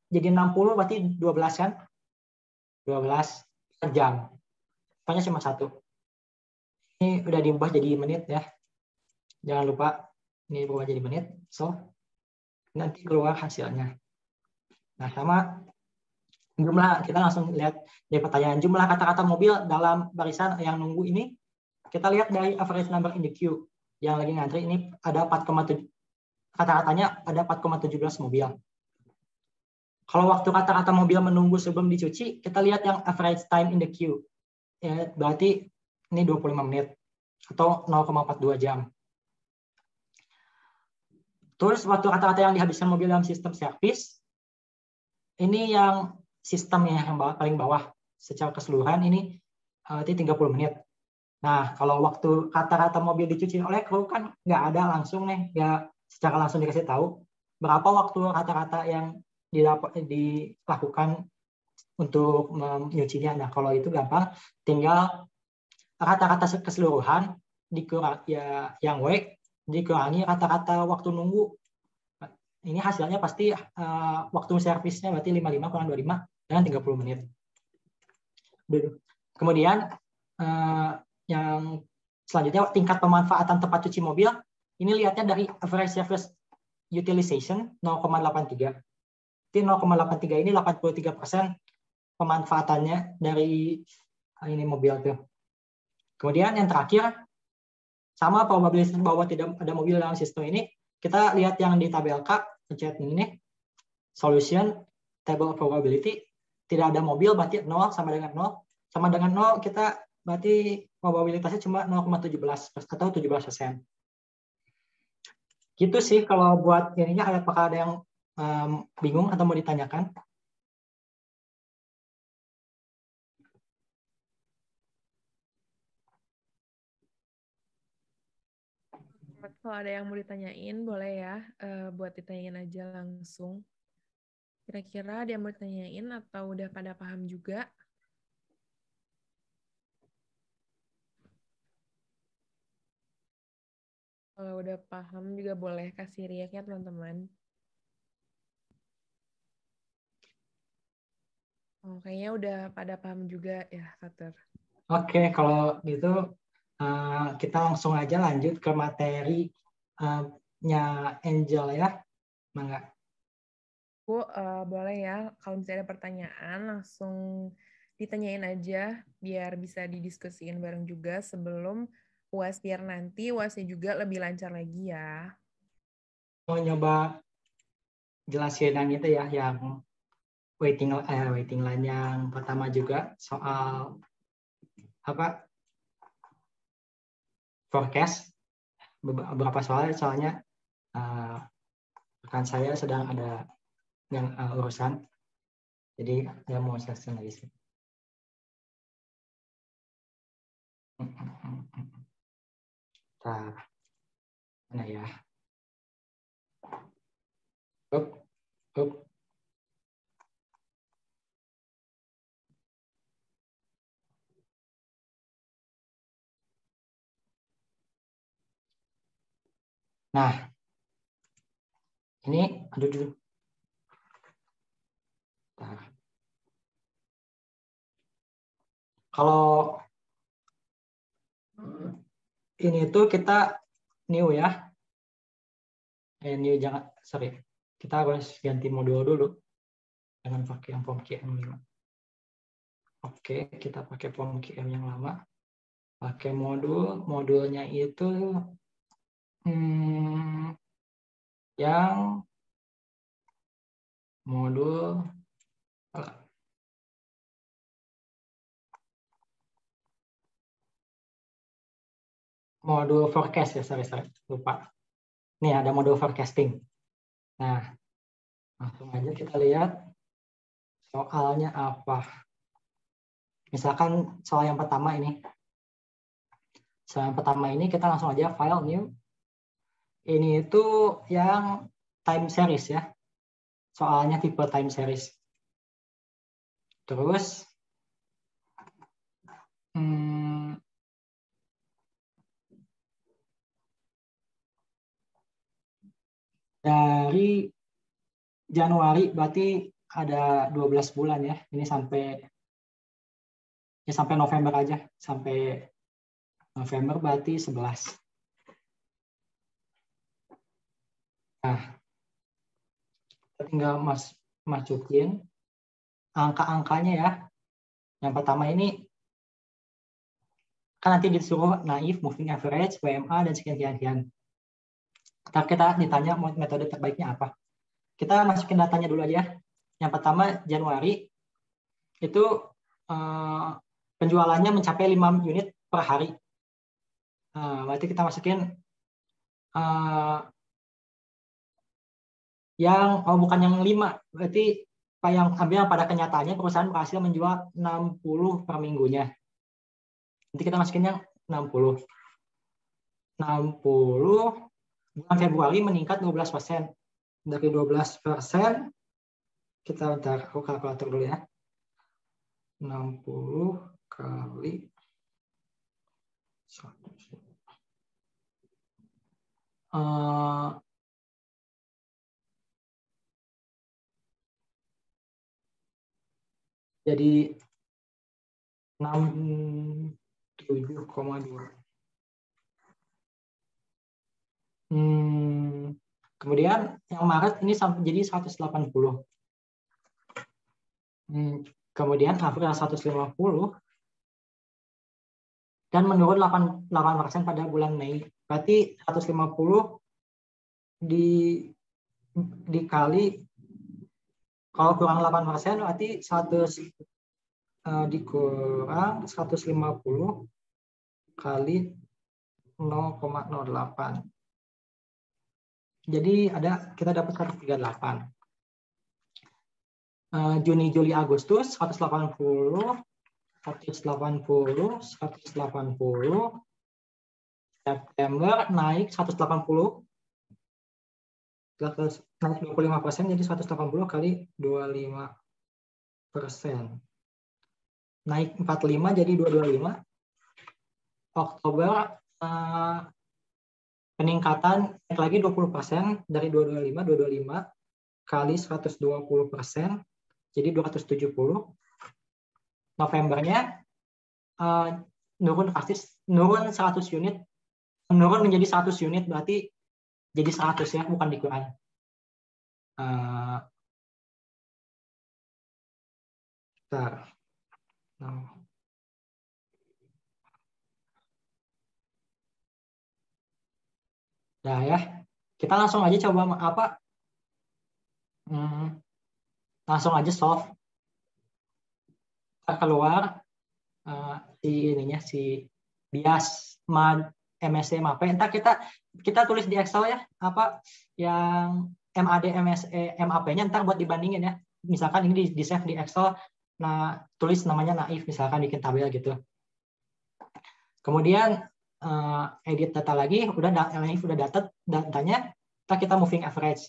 jadi 60, berarti 12 kan? 12 per jam. Pokoknya cuma satu. Ini udah diubah jadi menit ya. Jangan lupa, ini berubah jadi menit. So, nanti keluar hasilnya. Nah, sama Jumlah, kita langsung lihat dari pertanyaan. Jumlah kata-kata mobil dalam barisan yang nunggu ini, kita lihat dari average number in the queue. Yang lagi ngantri ini ada 4,7, kata-katanya ada 4,17 mobil. Kalau waktu kata-kata mobil menunggu sebelum dicuci, kita lihat yang average time in the queue. Ya, berarti ini 25 menit atau 0,42 jam. Terus waktu kata-kata yang dihabiskan mobil dalam sistem servis, ini yang sistemnya yang paling bawah secara keseluruhan ini 30 menit. Nah, kalau waktu kata-kata mobil dicuci oleh kru kan nggak ada langsung nih, nggak secara langsung dikasih tahu berapa waktu kata-kata yang dilakukan untuk menyucinya. Nah, kalau itu gampang, tinggal kata-kata keseluruhan dikurangi yang wake dikurangi kata-kata waktu nunggu. Ini hasilnya pasti waktu servisnya berarti 55 kurang 25 dengan 30 menit. Kemudian yang selanjutnya tingkat pemanfaatan tempat cuci mobil. Ini lihatnya dari average service utilization 0,83. Jadi 0,83 ini 83% pemanfaatannya dari ini mobil tuh. Kemudian yang terakhir, sama probabilitas bahwa tidak ada mobil dalam sistem ini, kita lihat yang di tabel K, pencet ini, solution, table probability, tidak ada mobil berarti 0 sama dengan 0. Sama dengan 0 kita berarti probabilitasnya cuma 0,17 atau 17%. Gitu sih kalau buat ininya, apakah ada yang bingung atau mau ditanyakan? Kalau ada yang mau ditanyain, boleh ya buat ditanyain aja langsung. Kira-kira ada yang mau ditanyain atau udah pada paham juga? Kalau udah paham juga boleh kasih react-nya teman-teman. Oh, kayaknya udah pada paham juga ya, Fatur. Oke, kalau gitu kita langsung aja lanjut ke materi nya Angel ya. Mangga. Bu, boleh ya, kalau misalnya ada pertanyaan langsung ditanyain aja biar bisa didiskusiin bareng juga sebelum UAS, biar nanti UAS-nya juga lebih lancar lagi ya. Mau nyoba jelasin yang itu ya, yang waiting line yang pertama juga soal apa forecast, beberapa soalnya rekan saya sedang ada yang urusan, jadi dia mau selesai lagi sih. Nah, mana ya? Up. Nah, ini aduh dulu. Nah. Kalau ini tuh kita new ya. New jangan, sorry. Kita harus ganti modul dulu. Jangan pakai yang form QM5. Oke, kita pakai form QM yang lama. Pakai modulnya itu yang modul forecast ya, sorry, lupa. Nih ada modul forecasting. Nah, langsung aja kita lihat soalnya apa. Misalkan soal yang pertama ini. Soal yang pertama ini kita langsung aja file new. Ini itu yang time series ya. Soalnya tipe time series. Terus dari Januari berarti ada 12 bulan ya. Ini sampai November aja. Sampai November berarti 11. Nah, kita tinggal masukin angka-angkanya ya. Yang pertama ini kan nanti disuruh naif, moving average, WMA, dan sekian-sekian. Ntar kita ditanya metode terbaiknya apa. Kita masukin datanya dulu aja. Yang pertama Januari itu penjualannya mencapai 5 unit per hari. Berarti kita masukin bukan yang 5, berarti yang ambil pada kenyataannya perusahaan berhasil menjual 60 per minggunya. Nanti kita masukin yang 60. 60 bulan Februari meningkat 12%. Dari 12%, kita bentar, aku kalkulator dulu ya. 60 kali 100. Jadi 67,2. Kemudian yang Maret ini sampai jadi 180. Kemudian April 150 dan menurun 8% pada bulan Mei. Berarti 150 dikali, kalau kurang 8% berarti 100 dikurang 150 kali 0,08. Jadi kita dapat 138. Juni, Juli, Agustus 180, 180, 180. September naik 180. Naik 25%, jadi 180 kali 25%. Naik 45 jadi 225. Oktober peningkatan naik lagi 20% dari 225 kali 120%, jadi 270. Novembernya nurun drastis, nurun 100 unit, menurun menjadi 100 unit, berarti jadi 100 ya, bukan dikurangi. Nah ya, kita langsung aja coba apa? Langsung aja solve. Kita keluar si bias MSE MAP. Entar kita tulis di Excel ya, apa yang MAD MSE MAP-nya ntar buat dibandingin ya. Misalkan ini di save di Excel, nah tulis namanya naif, misalkan bikin tabel gitu. Kemudian edit data lagi, naif udah datanya, kita moving average.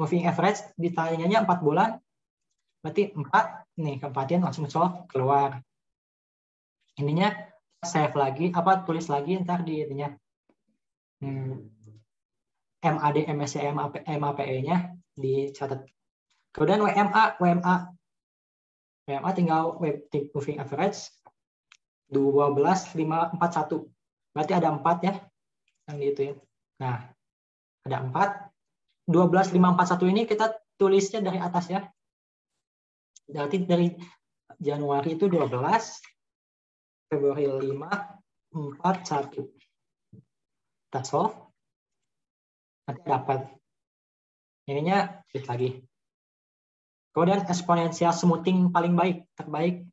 Moving average ditanyanya 4 bulan, berarti 4 nih, keempatin langsung solve keluar. Ininya save lagi, tulis lagi ntar di ininya MAD MSE MAPE-nya dicatat. Kemudian WMA tinggal moving average 12,541. Berarti ada 4 ya yang diituin. Nah, ada 4. 12,541 ini kita tulisnya dari atas ya. Berarti dari Januari itu 12, Februari 5, 41. Kita solve. Nanti dapat. Ininya klik lagi. Kemudian eksponensial smoothing paling baik, terbaik.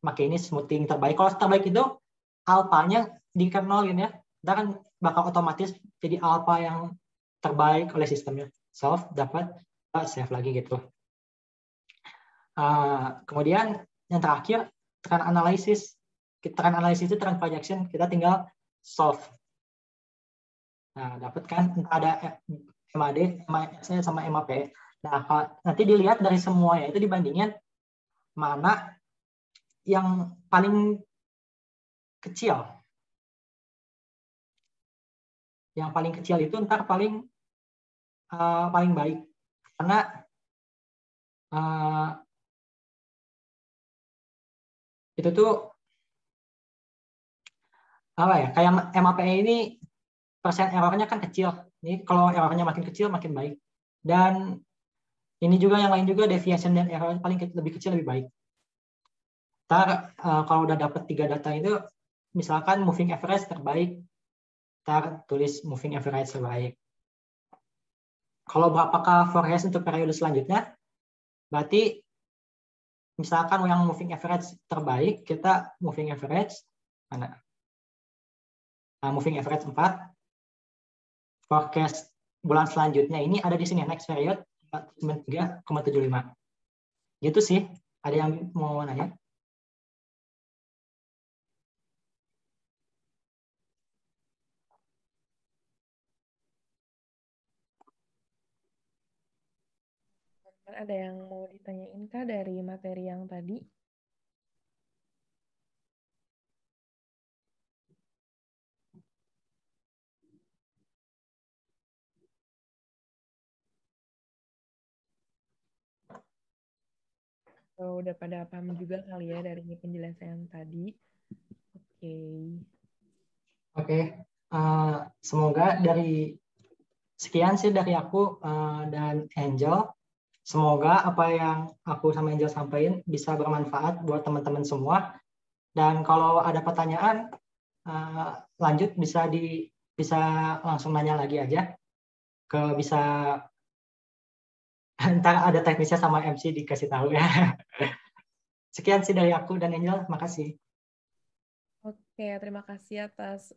Maka ini smoothing terbaik. Kalau terbaik itu alpanya di-nolin ya. Kita kan bakal otomatis jadi alpha yang terbaik oleh sistemnya. Solve, dapat, save lagi gitu. Kemudian yang terakhir, trend analysis. Trend analysis itu trend projection. Kita tinggal solve. Nah, dapat kan ada MAD, MAS sama MAP. Nah, nanti dilihat dari semuanya itu dibandingin mana yang paling kecil. Yang paling kecil itu ntar paling baik. Karena itu tuh apa ya? Kayak MAP ini persen errornya kan kecil. Ini kalau errornya makin kecil makin baik. Dan Ini juga yang lain juga, deviation dan error paling lebih kecil lebih baik. Ntar kalau udah dapat 3 data itu, misalkan moving average terbaik, ntar tulis moving average terbaik. Kalau berapakah forecast untuk periode selanjutnya, berarti misalkan yang moving average terbaik, kita moving average mana? Nah, moving average 4, forecast bulan selanjutnya ini ada di sini, next period 3,75. Gitu sih. Ada yang mau nanya? Ada yang mau ditanyain kah dari materi yang tadi? Oh, udah pada paham juga kali ya dari penjelasan tadi. Oke. Oke. Semoga dari sekian sih dari aku dan Angel. Semoga apa yang aku sama Angel sampaikan bisa bermanfaat buat teman-teman semua. Dan kalau ada pertanyaan lanjut bisa langsung nanya lagi aja. Bisa ntar ada teknisnya sama MC dikasih tahu ya. Sekian sih dari aku dan Angel, makasih. Oke, terima kasih atas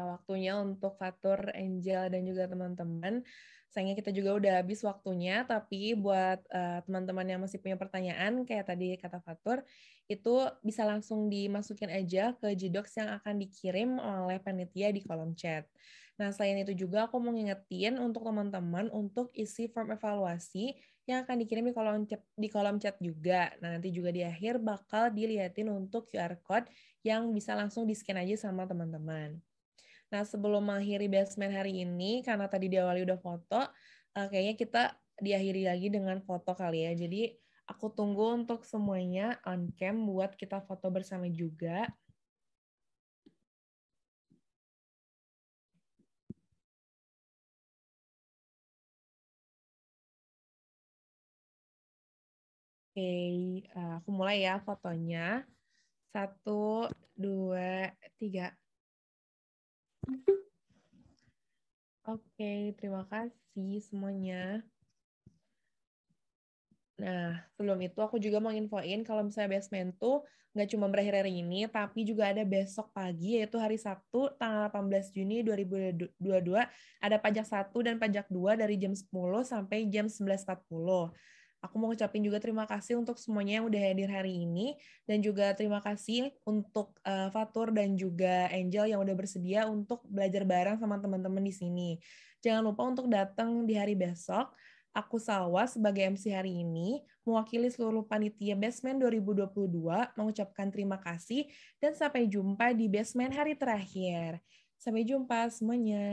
waktunya untuk Fatur, Angel, dan juga teman-teman. Sayangnya kita juga udah habis waktunya, tapi buat teman-teman yang masih punya pertanyaan, kayak tadi kata Fatur, itu bisa langsung dimasukin aja ke Gdocs yang akan dikirim oleh panitia di kolom chat. Nah, selain itu juga aku mau ngingetin untuk teman-teman untuk isi form evaluasi yang akan dikirim di kolom chat juga. Nah, nanti juga di akhir bakal dilihatin untuk QR code yang bisa langsung di-scan aja sama teman-teman. Nah, sebelum mengakhiri basement hari ini, karena tadi diawali udah foto, kayaknya kita diakhiri lagi dengan foto kali ya. Jadi, aku tunggu untuk semuanya on cam buat kita foto bersama juga. Oke, aku mulai ya fotonya. 1, 2, 3. Oke, terima kasih semuanya. Nah, sebelum itu aku juga mau infoin kalau misalnya basement tuh nggak cuma berakhir hari ini, tapi juga ada besok pagi, yaitu hari Sabtu, tanggal 18 Juni 2022, ada pajak 1 dan pajak 2 dari jam 10 sampai jam 11.40. Aku mau ngucapin juga terima kasih untuk semuanya yang udah hadir hari ini, dan juga terima kasih untuk Fatur dan juga Angel yang udah bersedia untuk belajar bareng sama teman-teman di sini. Jangan lupa untuk datang di hari besok. Aku Salwa sebagai MC hari ini, mewakili seluruh panitia Basement 2022, mengucapkan terima kasih dan sampai jumpa di Basement hari terakhir. Sampai jumpa semuanya.